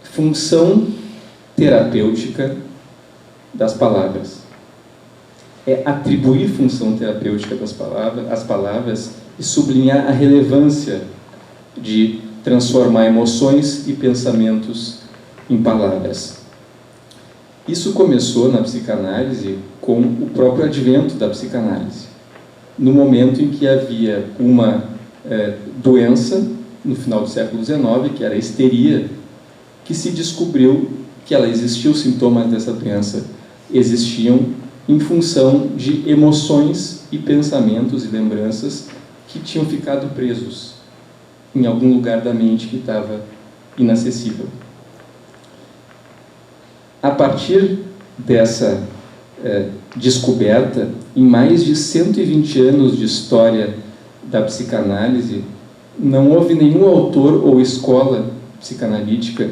função terapêutica das palavras. É atribuir função terapêutica às palavras e sublinhar a relevância de transformar emoções e pensamentos em palavras. Isso começou na psicanálise com o próprio advento da psicanálise. No momento em que havia uma doença, no final do século XIX, que era a histeria, que se descobriu que ela existia, os sintomas dessa doença existiam em função de emoções e pensamentos e lembranças que tinham ficado presos em algum lugar da mente que estava inacessível. A partir dessa descoberta, em mais de 120 anos de história da psicanálise, não houve nenhum autor ou escola psicanalítica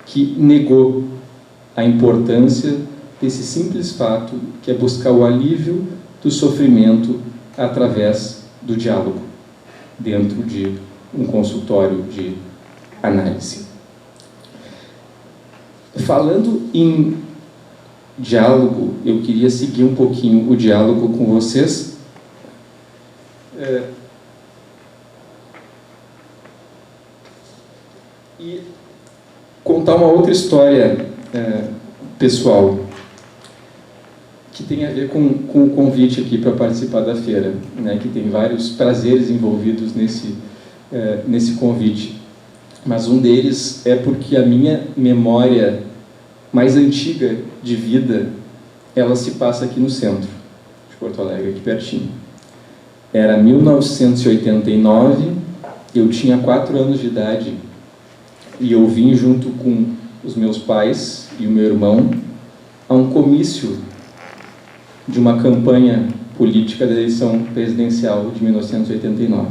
que negou a importância desse simples fato, que é buscar o alívio do sofrimento através do diálogo, dentro de um consultório de análise. Falando em diálogo, eu queria seguir um pouquinho o diálogo com vocês. E contar uma outra história pessoal, que tem a ver com o convite aqui para participar da feira, né, que tem vários prazeres envolvidos nesse convite. Mas um deles é porque a minha memória mais antiga de vida, ela se passa aqui no centro de Porto Alegre, aqui pertinho. Era 1989, eu tinha 4 anos de idade, e eu vim junto com os meus pais e o meu irmão a um comício de uma campanha política da eleição presidencial de 1989.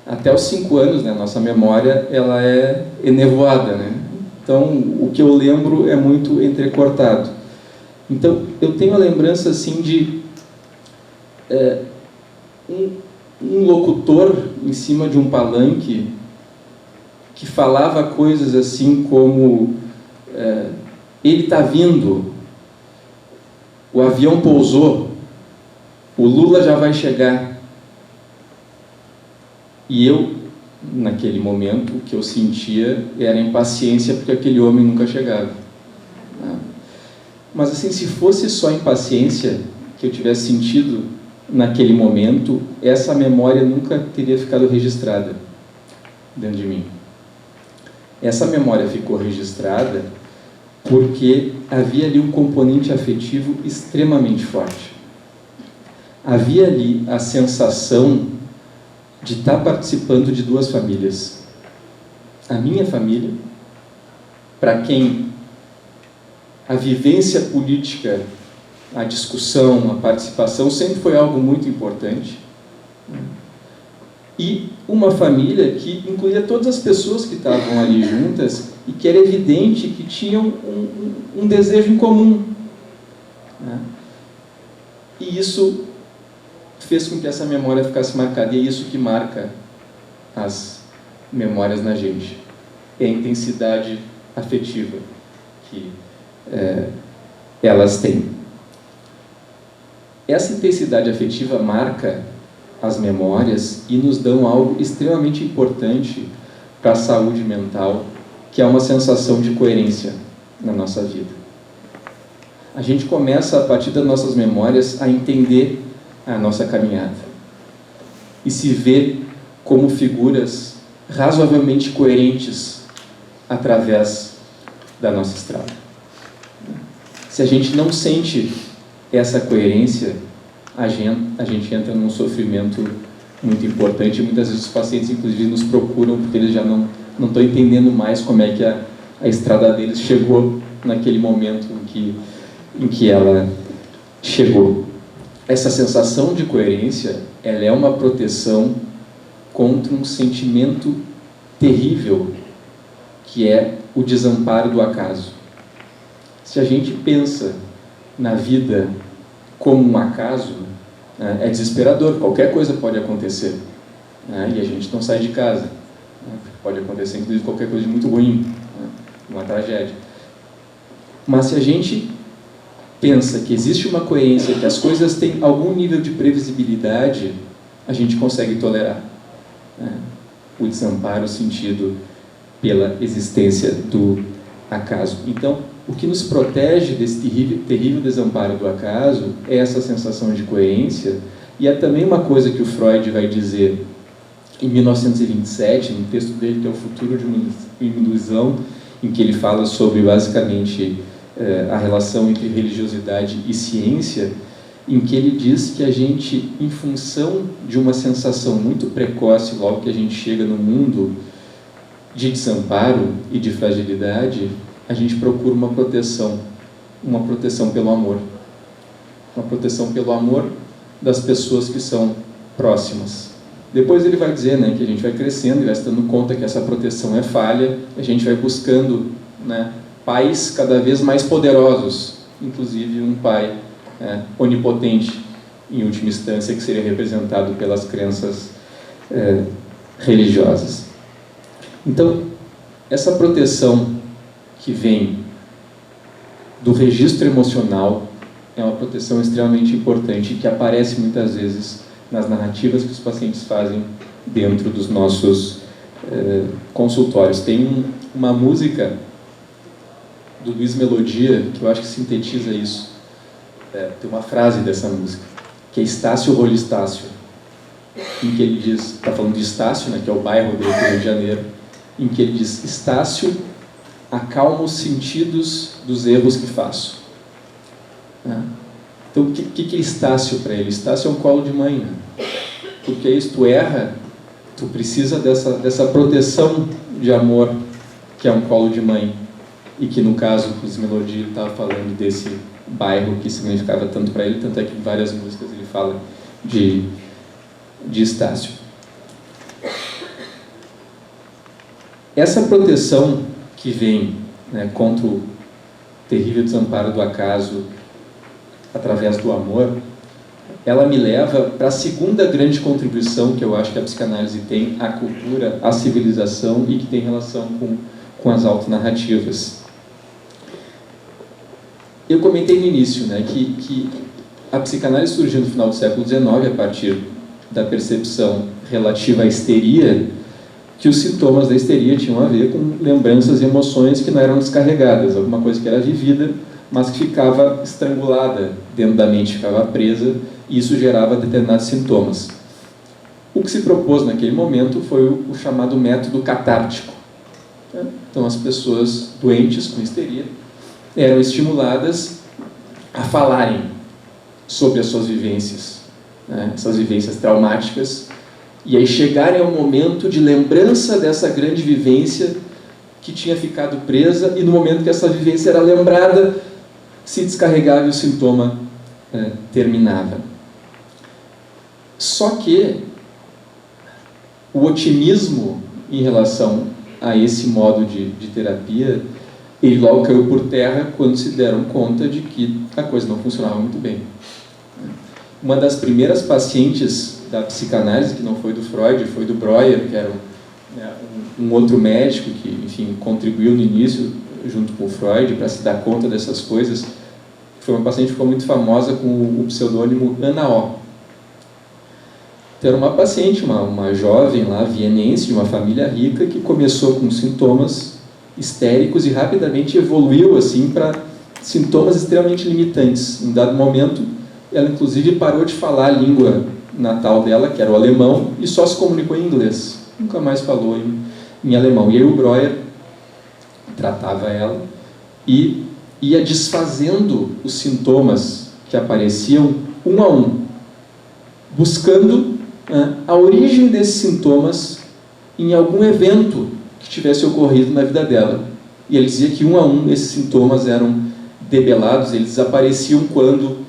Até os 5 anos, né, nossa memória ela é enevoada, né? Então, o que eu lembro é muito entrecortado. Então, eu tenho a lembrança assim de um locutor em cima de um palanque que falava coisas assim como ele está vindo, o avião pousou, o Lula já vai chegar. E eu, naquele momento, o que eu sentia era impaciência porque aquele homem nunca chegava. Mas assim, se fosse só impaciência que eu tivesse sentido naquele momento, essa memória nunca teria ficado registrada dentro de mim. Essa memória ficou registrada porque havia ali um componente afetivo extremamente forte. Havia ali a sensação de estar participando de 2 famílias. A minha família, para quem a vivência política, a discussão, a participação sempre foi algo muito importante. E uma família que incluía todas as pessoas que estavam ali juntas e que era evidente que tinham um desejo em comum. E isso fez com que essa memória ficasse marcada, e é isso que marca as memórias na gente. É a intensidade afetiva que elas têm. Essa intensidade afetiva marca as memórias e nos dão algo extremamente importante para a saúde mental, que é uma sensação de coerência na nossa vida. A gente começa, a partir das nossas memórias, a entender a nossa caminhada e se ver como figuras razoavelmente coerentes através da nossa estrada. Se a gente não sente essa coerência, a gente entra num sofrimento muito importante, e muitas vezes os pacientes, inclusive, nos procuram porque eles já não estão entendendo mais como é que a estrada deles chegou naquele momento em que ela chegou. Essa sensação de coerência, ela é uma proteção contra um sentimento terrível, que é o desamparo do acaso. Se a gente pensa na vida como um acaso, é desesperador, qualquer coisa pode acontecer, e a gente não sai de casa. Pode acontecer, inclusive, qualquer coisa de muito ruim, uma tragédia. Mas se a gente pensa que existe uma coerência, que as coisas têm algum nível de previsibilidade, a gente consegue tolerar o desamparo sentido pela existência do acaso. Então, o que nos protege desse terrível desamparo do acaso é essa sensação de coerência, e é também uma coisa que o Freud vai dizer em 1927, no texto dele, que é O Futuro de uma Ilusão, em que ele fala sobre, basicamente, a relação entre religiosidade e ciência, em que ele diz que a gente, em função de uma sensação muito precoce, logo que a gente chega no mundo de desamparo e de fragilidade, a gente procura uma proteção pelo amor. Uma proteção pelo amor das pessoas que são próximas. Depois ele vai dizer, que a gente vai crescendo e vai se dando conta que essa proteção é falha, a gente vai buscando, pais cada vez mais poderosos, inclusive um pai onipotente, em última instância, que seria representado pelas crenças religiosas. Então, essa proteção que vem do registro emocional é uma proteção extremamente importante que aparece muitas vezes nas narrativas que os pacientes fazem dentro dos nossos consultórios. Tem uma música do Luiz Melodia que eu acho que sintetiza isso. Tem uma frase dessa música, que é Estácio Rolistácio, em que ele diz, está falando de Estácio, né, que é o bairro do Rio de Janeiro, em que ele diz: Estácio acalma os sentidos dos erros que faço. Então, o que é Estácio para ele? Estácio é um colo de mãe, né? Porque aí, se tu erra, tu precisa dessa proteção de amor, que é um colo de mãe, e que, no caso, o Melodia estava falando desse bairro que significava tanto para ele, tanto é que em várias músicas ele fala de Estácio. Essa proteção que vem, né, contra o terrível desamparo do acaso através do amor, ela me leva para a segunda grande contribuição que eu acho que a psicanálise tem à cultura, à civilização e que tem relação com as autonarrativas. Eu comentei no início, né, que a psicanálise surgiu no final do século XIX a partir da percepção relativa à histeria, que os sintomas da histeria tinham a ver com lembranças e emoções que não eram descarregadas, alguma coisa que era vivida, mas que ficava estrangulada dentro da mente, ficava presa, e isso gerava determinados sintomas. O que se propôs naquele momento foi o chamado método catártico. Então, as pessoas doentes com histeria eram estimuladas a falarem sobre as suas vivências, né, essas vivências traumáticas, e aí chegarem ao momento de lembrança dessa grande vivência que tinha ficado presa, e no momento que essa vivência era lembrada, se descarregava e o sintoma terminava. Só que o otimismo em relação a esse modo de terapia, ele logo caiu por terra quando se deram conta de que a coisa não funcionava muito bem. Uma das primeiras pacientes da psicanálise, que não foi do Freud, foi do Breuer, que era um outro médico que, enfim, contribuiu no início, junto com o Freud, para se dar conta dessas coisas. Foi uma paciente que ficou muito famosa com o pseudônimo Ana O. Então, era uma paciente, uma jovem lá, vienense, de uma família rica, que começou com sintomas histéricos e rapidamente evoluiu assim para sintomas extremamente limitantes. Em dado momento, ela inclusive parou de falar a língua natal dela, que era o alemão, e só se comunicou em inglês. Nunca mais falou em alemão. E aí o Breuer tratava ela e ia desfazendo os sintomas que apareciam um a um, buscando a origem desses sintomas em algum evento que tivesse ocorrido na vida dela. E ele dizia que um a um esses sintomas eram debelados, eles desapareciam quando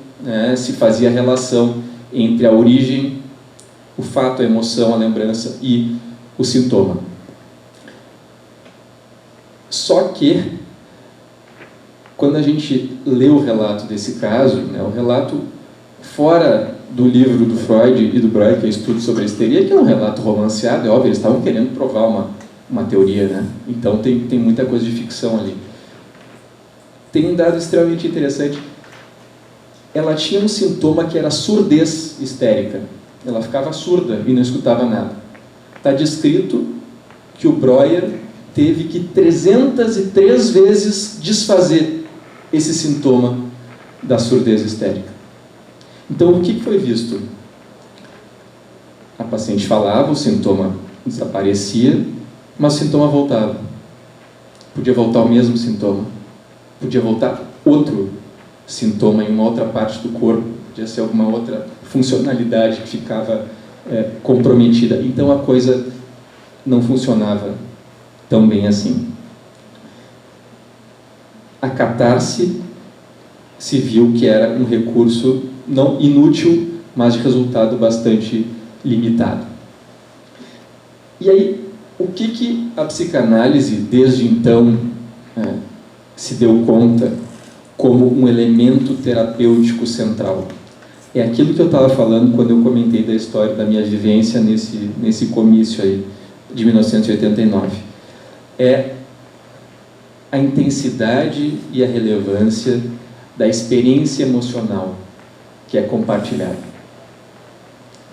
se fazia a relação entre a origem, o fato, a emoção, a lembrança e o sintoma. Só que, quando a gente lê o relato desse caso, o relato fora do livro do Freud e do Breuer, que é Estudo sobre a Histeria, que é um relato romanceado, é óbvio, eles estavam querendo provar uma teoria, né? Então tem muita coisa de ficção ali. Tem um dado extremamente interessante. Ela tinha um sintoma que era surdez histérica. Ela ficava surda e não escutava nada. Está descrito que o Breuer teve que 303 vezes desfazer esse sintoma da surdez histérica. Então, o que foi visto? A paciente falava, o sintoma desaparecia, mas o sintoma voltava. Podia voltar o mesmo sintoma. Podia voltar outro sintoma em uma outra parte do corpo. Podia ser alguma outra funcionalidade que ficava comprometida. Então, a coisa não funcionava tão bem assim. A catarse se viu que era um recurso não inútil, mas de resultado bastante limitado. E aí, o que a psicanálise, desde então, se deu conta como um elemento terapêutico central. É aquilo que eu estava falando quando eu comentei da história da minha vivência nesse comício aí de 1989. É a intensidade e a relevância da experiência emocional que é compartilhada.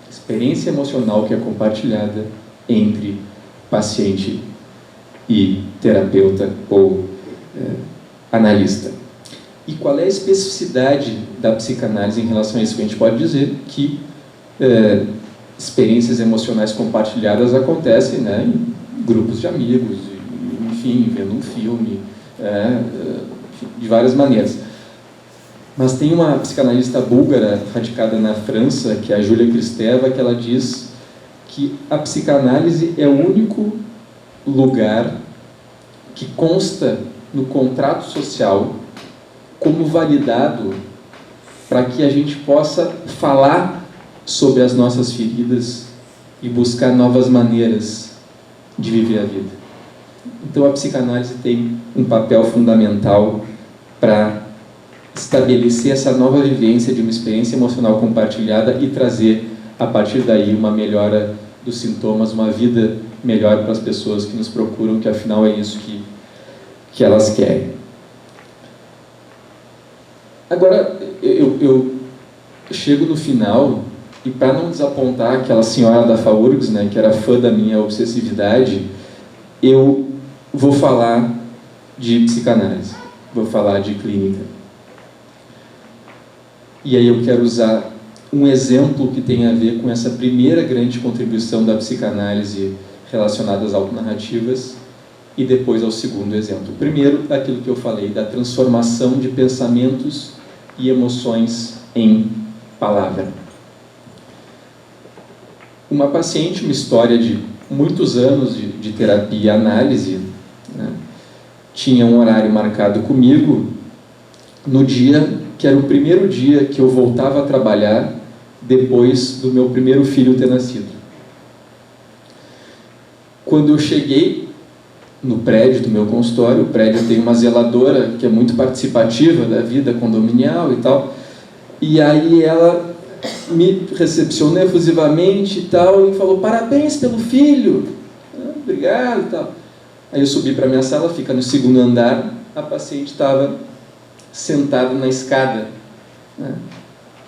Experiência emocional que é compartilhada entre paciente e terapeuta ou analista. E qual é a especificidade da psicanálise em relação a isso? A gente pode dizer que experiências emocionais compartilhadas acontecem, né, em grupos de amigos, enfim, vendo um filme, de várias maneiras. Mas tem uma psicanalista búlgara radicada na França, que é a Júlia Kristeva, que ela diz que a psicanálise é o único lugar que consta no contrato social como validado para que a gente possa falar sobre as nossas feridas e buscar novas maneiras de viver a vida. Então a psicanálise tem um papel fundamental para estabelecer essa nova vivência de uma experiência emocional compartilhada e trazer, a partir daí, uma melhora dos sintomas, uma vida melhor para as pessoas que nos procuram, que afinal é isso que elas querem. Agora, eu chego no final, e para não desapontar aquela senhora da FAURGS, né, que era fã da minha obsessividade, eu vou falar de psicanálise, vou falar de clínica. E aí eu quero usar um exemplo que tem a ver com essa primeira grande contribuição da psicanálise relacionada às autonarrativas, e depois ao segundo exemplo. Primeiro, aquilo que eu falei, da transformação de pensamentos e emoções em palavra. Uma paciente, uma história de muitos anos de terapia e análise, né, tinha um horário marcado comigo no dia que era o primeiro dia que eu voltava a trabalhar depois do meu primeiro filho ter nascido. Quando eu cheguei no prédio do meu consultório, o prédio tem uma zeladora que é muito participativa da vida condominial e tal, e aí ela me recepcionou efusivamente e tal, e falou: parabéns pelo filho, obrigado e tal. Aí eu subi para a minha sala, fica no segundo andar, a paciente estava sentada na escada, né?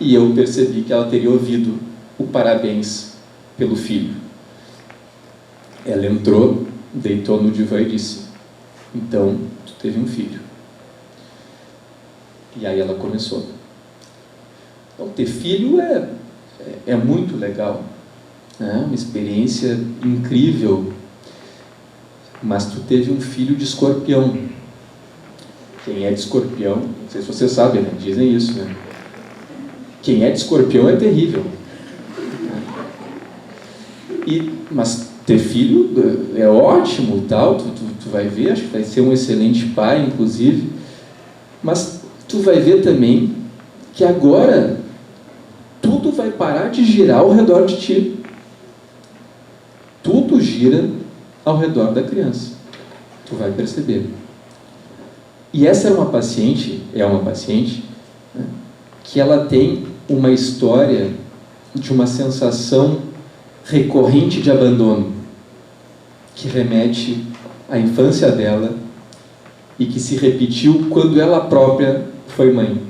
E eu percebi que ela teria ouvido o parabéns pelo filho. Ela entrou, deitou no divã e disse: então, tu teve um filho. E aí ela começou. Então, ter filho é muito legal, né? Uma experiência incrível. Mas tu teve um filho de escorpião. Quem é de escorpião, não sei se vocês sabem, né? Dizem isso, né? Quem é de escorpião é terrível. Mas ter filho é ótimo, tal, tu vai ver, acho que vai ser um excelente pai, inclusive, mas tu vai ver também que agora tudo vai parar de girar ao redor de ti. Tudo gira ao redor da criança. Tu vai perceber. E essa é uma paciente, né, que ela tem uma história de uma sensação recorrente de abandono, que remete à infância dela e que se repetiu quando ela própria foi mãe.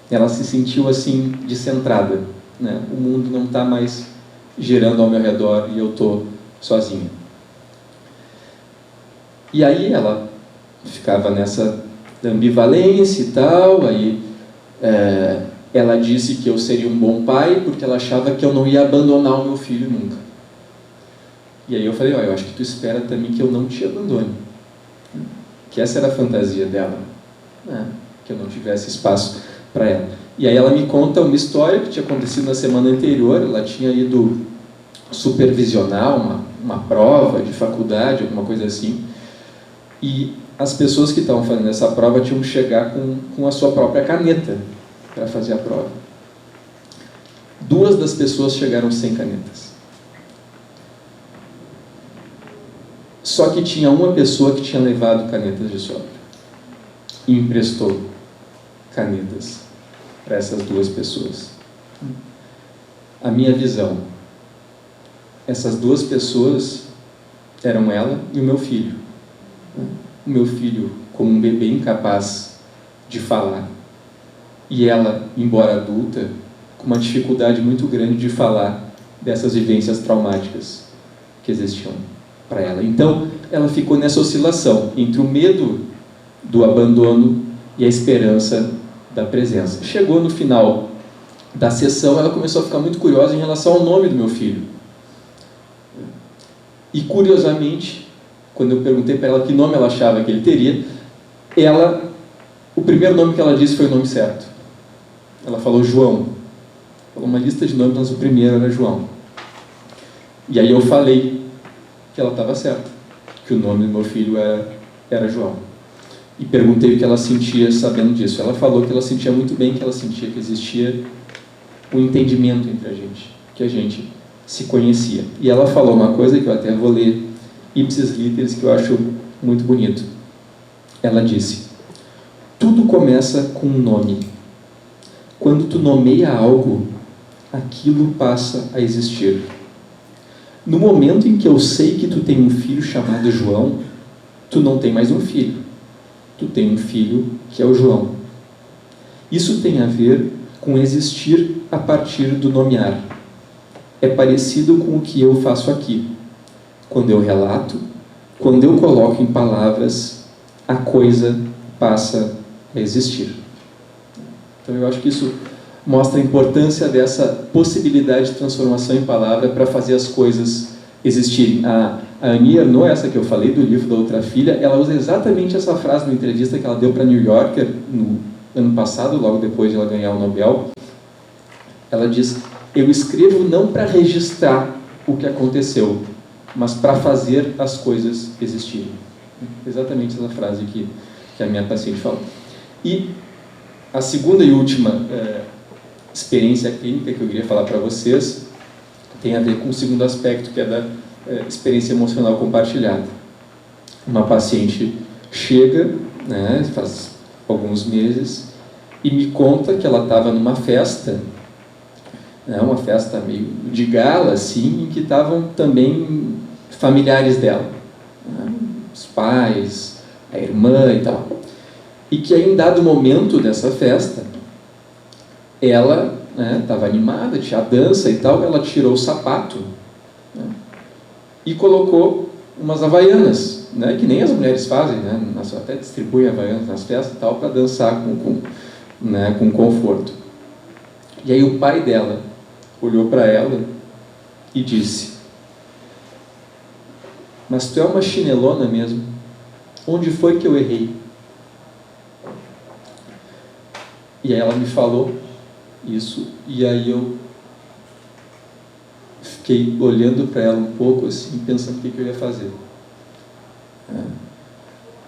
Ela se sentiu assim, descentrada, né? O mundo não está mais girando ao meu redor e eu estou sozinha. E aí ela ficava nessa ambivalência e tal, aí ela disse que eu seria um bom pai porque ela achava que eu não ia abandonar o meu filho nunca. E aí eu falei: eu acho que tu espera também que eu não te abandone. Que essa era a fantasia dela, né? Que eu não tivesse espaço para ela. E aí ela me conta uma história que tinha acontecido na semana anterior. Ela tinha ido supervisionar uma prova de faculdade, alguma coisa assim, e as pessoas que estavam fazendo essa prova tinham que chegar com a sua própria caneta para fazer a prova. 2 das pessoas chegaram sem canetas. Só que tinha uma pessoa que tinha levado canetas de sobra. e emprestou canetas para essas duas pessoas. A minha visão, essas duas pessoas eram ela e o meu filho. O meu filho como um bebê incapaz de falar, e ela, embora adulta, com uma dificuldade muito grande de falar dessas vivências traumáticas que existiam para ela. Então, ela ficou nessa oscilação entre o medo do abandono e a esperança da presença. Chegou no final da sessão, ela começou a ficar muito curiosa em relação ao nome do meu filho. E, curiosamente, quando eu perguntei para ela que nome ela achava que ele teria, o primeiro nome que ela disse foi o nome certo. Ela falou João. Falou uma lista de nomes, mas o primeiro era João. E aí eu falei que ela estava certa, que o nome do meu filho era João. E perguntei o que ela sentia sabendo disso. Ela falou que ela sentia muito bem, que ela sentia que existia um entendimento entre a gente, que a gente se conhecia. E ela falou uma coisa que eu até vou ler ipsis literis, que eu acho muito bonito. Ela disse: tudo começa com um nome. Quando tu nomeia algo, aquilo passa a existir. No momento em que eu sei que tu tem um filho chamado João, tu não tem mais um filho. Tu tem um filho que é o João. Isso tem a ver com existir a partir do nomear. É parecido com o que eu faço aqui. Quando eu relato, quando eu coloco em palavras, a coisa passa a existir. Então eu acho que isso mostra a importância dessa possibilidade de transformação em palavra para fazer as coisas existirem. A Annie Ernaux, essa que eu falei do livro da outra filha, ela usa exatamente essa frase numa entrevista que ela deu para New Yorker no ano passado, logo depois de ela ganhar o Nobel. Ela diz: eu escrevo não para registrar o que aconteceu, mas para fazer as coisas existirem. Exatamente essa frase que a minha paciente falou. E a segunda e última experiência clínica que eu queria falar para vocês tem a ver com o segundo aspecto, que é da experiência emocional compartilhada. Uma paciente chega, faz alguns meses, e me conta que ela estava numa festa, uma festa meio de gala, assim, em que estavam também familiares dela, os pais, a irmã e tal. E que em dado momento dessa festa, ela estava animada, tinha dança e tal, ela tirou o sapato e colocou umas havaianas, que nem as mulheres fazem, até distribuem havaianas nas festas e tal, para dançar com conforto. E aí o pai dela olhou para ela e disse: mas tu é uma chinelona mesmo? Onde foi que eu errei? E aí ela me falou isso, e aí eu fiquei olhando para ela um pouco, assim, pensando o que eu ia fazer.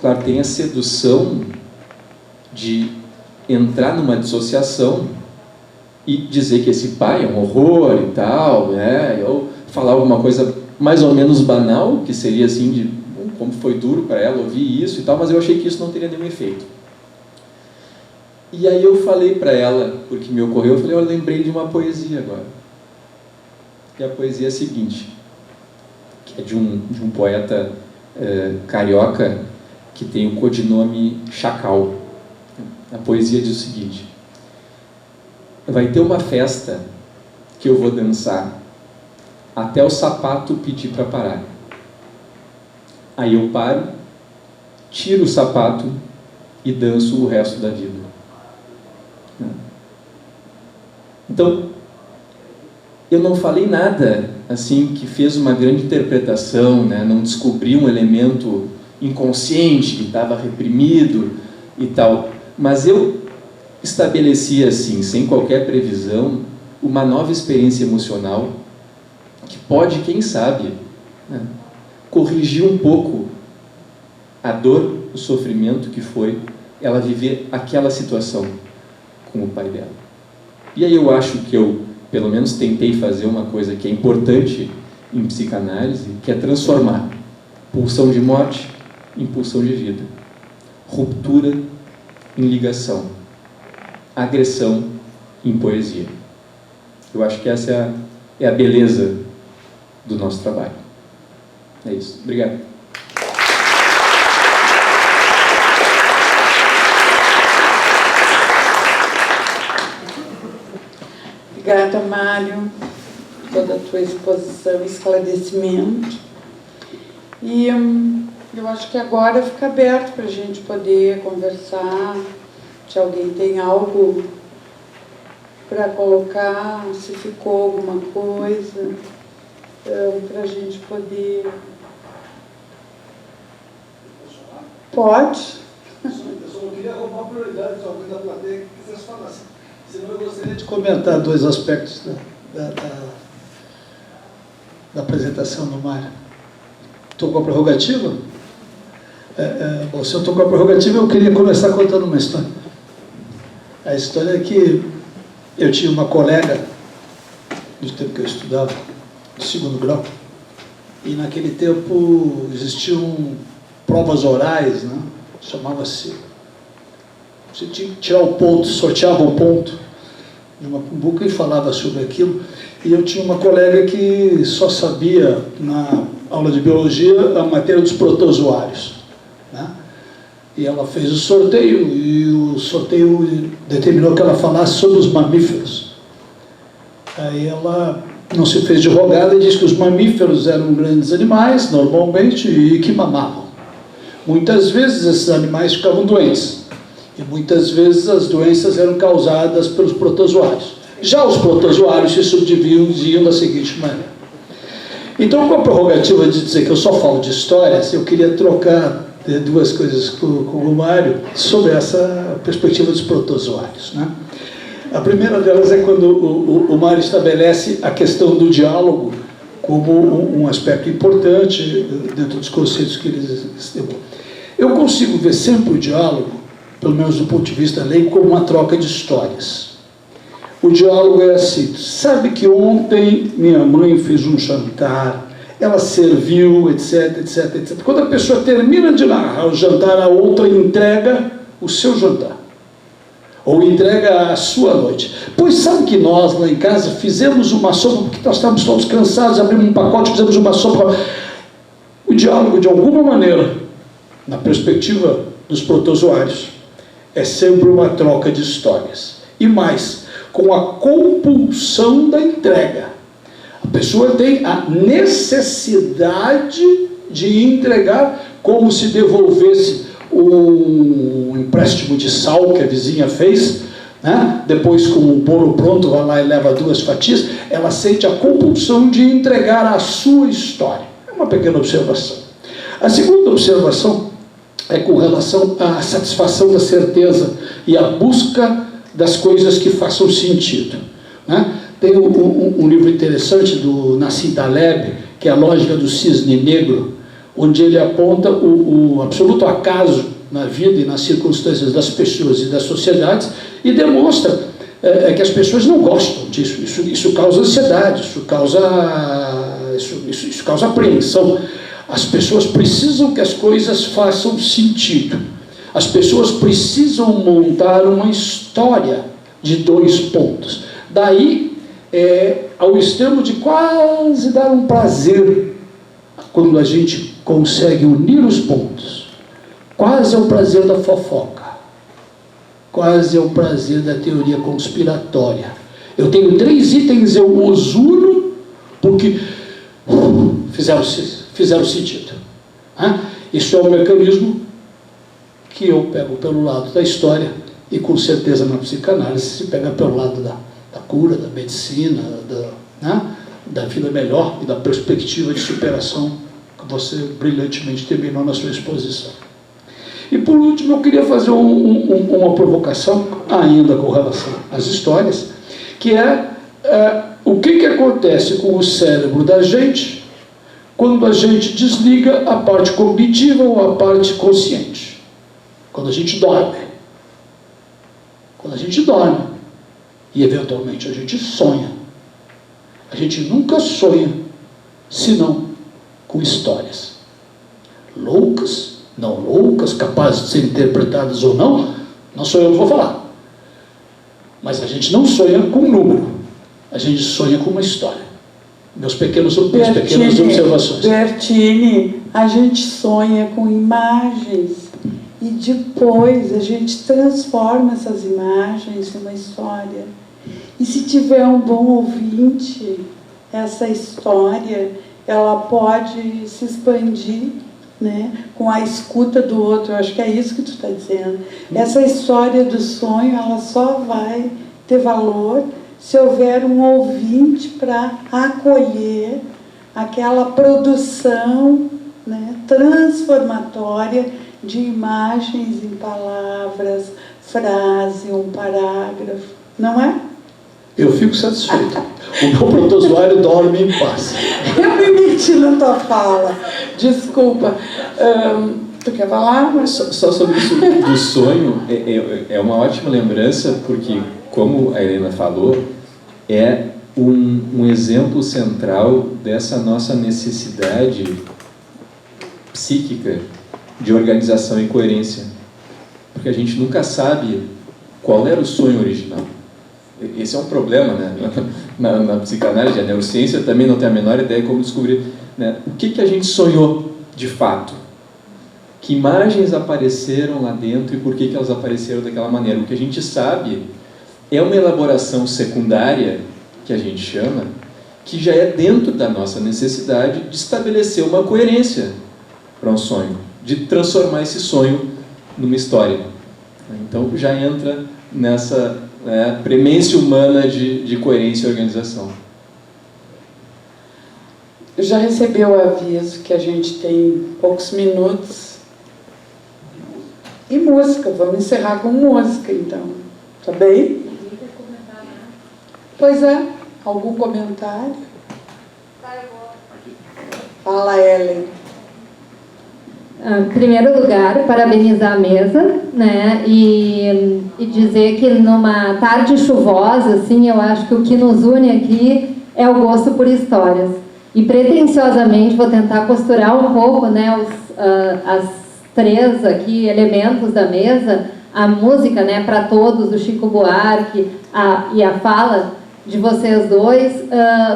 Claro, tem a sedução de entrar numa dissociação e dizer que esse pai é um horror e tal, ou falar alguma coisa mais ou menos banal, que seria assim, de como foi duro para ela ouvir isso e tal, mas eu achei que isso não teria nenhum efeito. E aí eu falei para ela, porque me ocorreu, eu lembrei de uma poesia agora. E a poesia é a seguinte, que é de um poeta carioca que tem o codinome Chacal. A poesia diz o seguinte: vai ter uma festa que eu vou dançar até o sapato pedir para parar. Aí eu paro, tiro o sapato e danço o resto da vida. Então, eu não falei nada assim que fez uma grande interpretação, não descobri um elemento inconsciente que estava reprimido e tal, mas eu estabeleci assim, sem qualquer previsão, uma nova experiência emocional que pode, quem sabe, corrigir um pouco a dor, o sofrimento que foi ela viver aquela situação com o pai dela. E aí eu acho que eu, pelo menos, tentei fazer uma coisa que é importante em psicanálise, que é transformar pulsão de morte em pulsão de vida, ruptura em ligação, agressão em poesia. Eu acho que essa é a beleza do nosso trabalho. É isso. Obrigado. Obrigada, Mário, por toda a tua exposição e esclarecimento. E eu acho que agora fica aberto para a gente poder conversar, se alguém tem algo para colocar, se ficou alguma coisa, para a gente poder... Pode? Eu só não queria roubar a prioridade de alguém da plateia que quisesse falar assim. Senão eu gostaria de comentar dois aspectos da apresentação do Mário. Estou com a prerrogativa? Bom, se eu estou com a prerrogativa, eu queria começar contando uma história. A história é que eu tinha uma colega, do tempo que eu estudava, do 2º grau, e naquele tempo existiam provas orais, né? Chamava-se... Você tinha que tirar o ponto, sorteava o ponto de uma cumbuca e falava sobre aquilo. E eu tinha uma colega que só sabia, na aula de biologia, a matéria dos protozoários, né? E ela fez o sorteio, e o sorteio determinou que ela falasse sobre os mamíferos. Aí ela não se fez de rogada e disse que os mamíferos eram grandes animais, normalmente, e que mamavam. Muitas vezes esses animais ficavam doentes, e muitas vezes as doenças eram causadas pelos protozoários. Já os protozoários se subdividiam da seguinte maneira. Então, com a prerrogativa de dizer que eu só falo de histórias, eu queria trocar duas coisas com o Mário sobre essa perspectiva dos protozoários, né? A primeira delas é quando o Mário estabelece a questão do diálogo como um aspecto importante dentro dos conceitos que ele estipulou. Eu consigo ver sempre o diálogo, pelo menos do ponto de vista da lei, como uma troca de histórias. O diálogo é assim: sabe que ontem minha mãe fez um jantar, ela serviu, etc, etc, etc. Quando a pessoa termina de narrar o jantar, a outra entrega o seu jantar, ou entrega a sua noite. Pois sabe que nós, lá em casa, fizemos uma sopa, porque nós estávamos todos cansados, abrimos um pacote, fizemos uma sopa. O diálogo, de alguma maneira, na perspectiva dos protozoários, é sempre uma troca de histórias. E mais, com a compulsão da entrega. A pessoa tem a necessidade de entregar, como se devolvesse um empréstimo de sal que a vizinha fez, né? Depois, com o bolo pronto, vai lá e leva 2 fatias. Ela sente a compulsão de entregar a sua história. É uma pequena observação. A segunda observação é com relação à satisfação da certeza e à busca das coisas que façam sentido, né? Tem um livro interessante do Nassim Taleb, que é A Lógica do Cisne Negro, onde ele aponta o absoluto acaso na vida e nas circunstâncias das pessoas e das sociedades, e demonstra que as pessoas não gostam disso. Isso causa ansiedade, isso causa apreensão. As pessoas precisam que as coisas façam sentido. As pessoas precisam montar uma história de 2 pontos. Daí, ao extremo de quase dar um prazer quando a gente consegue unir os pontos. Quase é o prazer da fofoca. Quase é o prazer da teoria conspiratória. Eu tenho 3 itens, eu os uno porque fizeram sentido. Isso é um mecanismo que eu pego pelo lado da história, e com certeza na psicanálise se pega pelo lado da cura, da medicina, da vida melhor e da perspectiva de superação que você brilhantemente terminou na sua exposição. E por último, eu queria fazer uma provocação, ainda com relação às histórias, que é o que acontece com o cérebro da gente quando a gente desliga a parte cognitiva ou a parte consciente. Quando a gente dorme. Quando a gente dorme e eventualmente a gente sonha. A gente nunca sonha senão com histórias. Loucas, não loucas, capazes de ser interpretadas ou não, Não sou eu que vou falar. Mas a gente não sonha com um número. A gente sonha com uma história. Minhas pequenas observações. Bertini, a gente sonha com imagens e depois a gente transforma essas imagens numa história. E se tiver um bom ouvinte, essa história, ela pode se expandir, né, com a escuta do outro. Eu acho que é isso que tu está dizendo. Essa história do sonho, ela só vai ter valor se houver um ouvinte para acolher aquela produção, né, transformatória de imagens em palavras, frase, um parágrafo. Não é? Eu fico satisfeito. O meu protozoário dorme em paz. Eu me meti na tua fala. Desculpa. Tu quer falar? Só sobre isso do sonho, é uma ótima lembrança, porque, como a Helena falou, é um exemplo central dessa nossa necessidade psíquica de organização e coerência. Porque a gente nunca sabe qual era o sonho original. Esse é um problema, né? Na psicanálise, a neurociência também não tem a menor ideia de como descobrir, né? O que a gente sonhou de fato. Que imagens apareceram lá dentro e por que elas apareceram daquela maneira. O que a gente sabe é uma elaboração secundária, que a gente chama, que já é dentro da nossa necessidade de estabelecer uma coerência para um sonho, de transformar esse sonho numa história. Então já entra nessa premência humana de coerência e organização. Já recebeu o aviso que a gente tem poucos minutos. E música, vamos encerrar com música então. Tá bem? Pois é, algum comentário? Fala, Ellen. Em primeiro lugar, parabenizar a mesa, né, e dizer que numa tarde chuvosa, assim, eu acho que o que nos une aqui é o gosto por histórias. E pretensiosamente vou tentar costurar um pouco, né, as três aqui elementos da mesa, a música, né, para todos, do Chico Buarque, e a fala de vocês dois,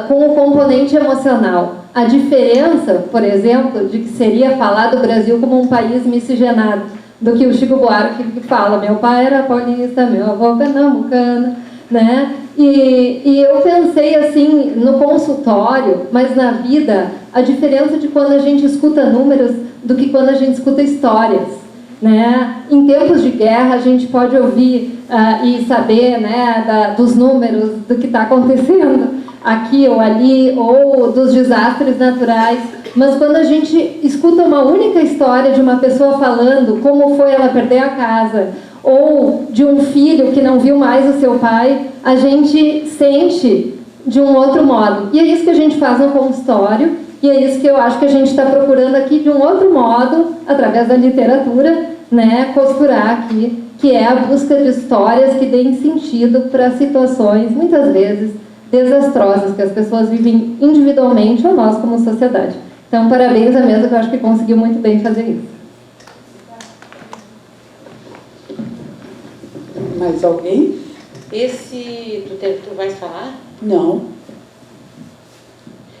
com o componente emocional. A diferença, por exemplo, de que seria falar do Brasil como um país miscigenado, do que o Chico Buarque fala, meu pai era paulista, meu avô pernambucano, né? E eu pensei assim, no consultório, mas na vida, a diferença de quando a gente escuta números do que quando a gente escuta histórias, né? Em tempos de guerra, a gente pode ouvir e saber, né, dos números, do que está acontecendo aqui ou ali, ou dos desastres naturais, mas quando a gente escuta uma única história de uma pessoa falando como foi ela perder a casa, ou de um filho que não viu mais o seu pai, a gente sente de um outro modo. E é isso que a gente faz no consultório, e é isso que eu acho que a gente está procurando aqui de um outro modo, através da literatura, né, costurar aqui, que é a busca de histórias que deem sentido para situações, muitas vezes, desastrosas, que as pessoas vivem individualmente ou nós como sociedade. Então, parabéns à mesa, que eu acho que conseguiu muito bem fazer isso. Mais alguém? Tu vais falar? Não.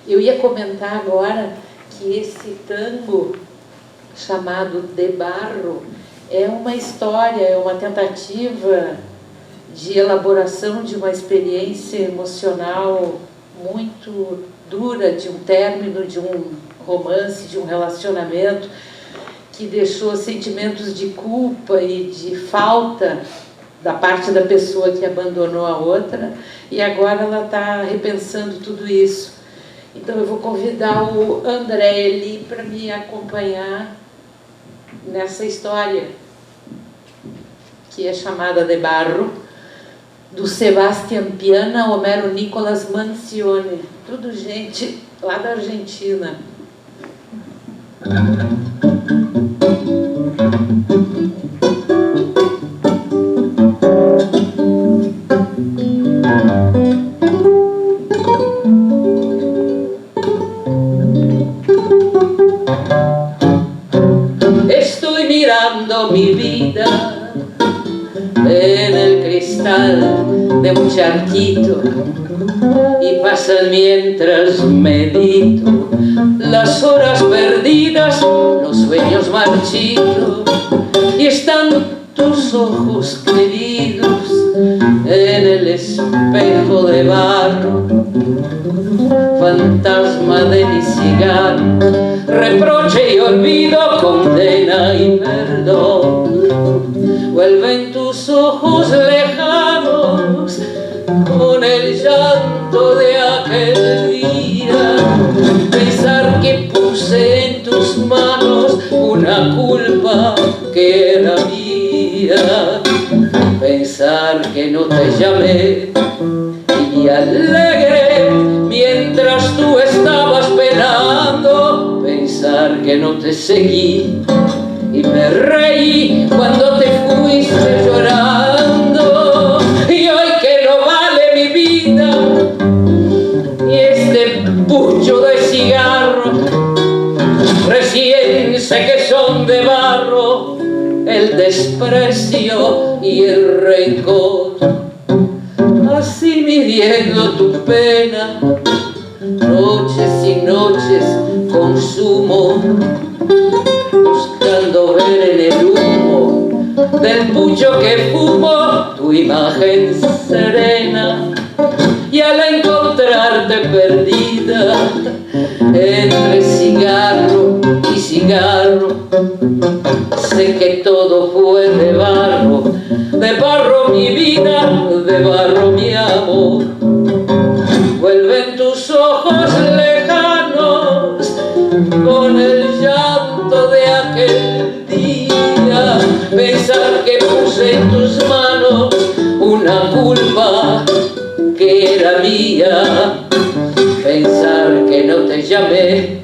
Eu ia comentar agora que esse tango chamado De Barro é uma história, é uma tentativa de elaboração de uma experiência emocional muito dura, de um término, de um romance, de um relacionamento que deixou sentimentos de culpa e de falta da parte da pessoa que abandonou a outra, e agora ela está repensando tudo isso. Então eu vou convidar o André ali para me acompanhar nessa história, que é chamada De Barro, do Sebastián Piana, Homero Nicolas Mancione, tudo gente lá da Argentina. Estoy mirando mi vida charquito y pasan mientras medito las horas perdidas, los sueños marchitos, y están tus ojos queridos en el espejo de barro, fantasma de mi cigarro, reproche y olvido, condena y perdón. Vuelven tus ojos lejanos con el llanto de aquel día, pensar que puse en tus manos una culpa que era mía, pensar que no te llamé y me alegré mientras tú estabas penando, pensar que no te seguí y me reí cuando te fuiste llorando, y hoy que no vale mi vida y este pucho de cigarro, recién sé que son de barro el desprecio y el rencor. Así midiendo tu pena, noches y noches consumo, buscando ver en el humo del pucho que fumo tu imagen serena, y al encontrarte perdida entre cigarro y cigarro, sé que todo fue de barro mi vida, de barro mi amor. Vuelven tus ojos lejanos con el llanto de aquel día, pensar que puse en tus manos una culpa que era mía, pensar que no te llamé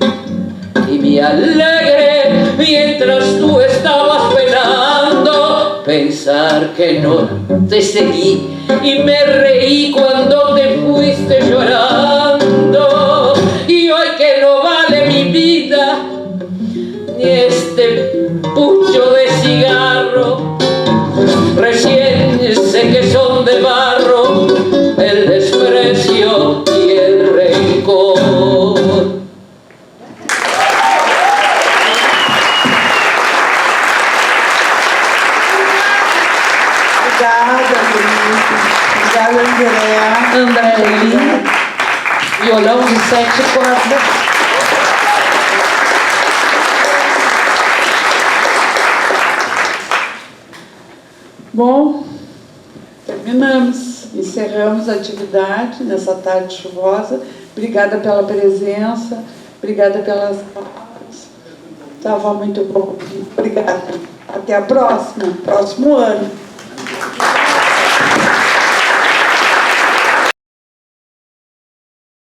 y me alegré mientras tú estabas penando, pensar que no te seguí y me reí cuando te fuiste llorando, y hoy que no vale mi vida ni este pucho de cigarro, recién sé que son de barro el desprecio y el rencor. Obrigada, Andréa. Andréia, violão de 7 cordas. Bom, terminamos, encerramos a atividade nessa tarde chuvosa. Obrigada pela presença, obrigada pelas palavras. Estava muito bom. Obrigada. Até a próxima, próximo ano.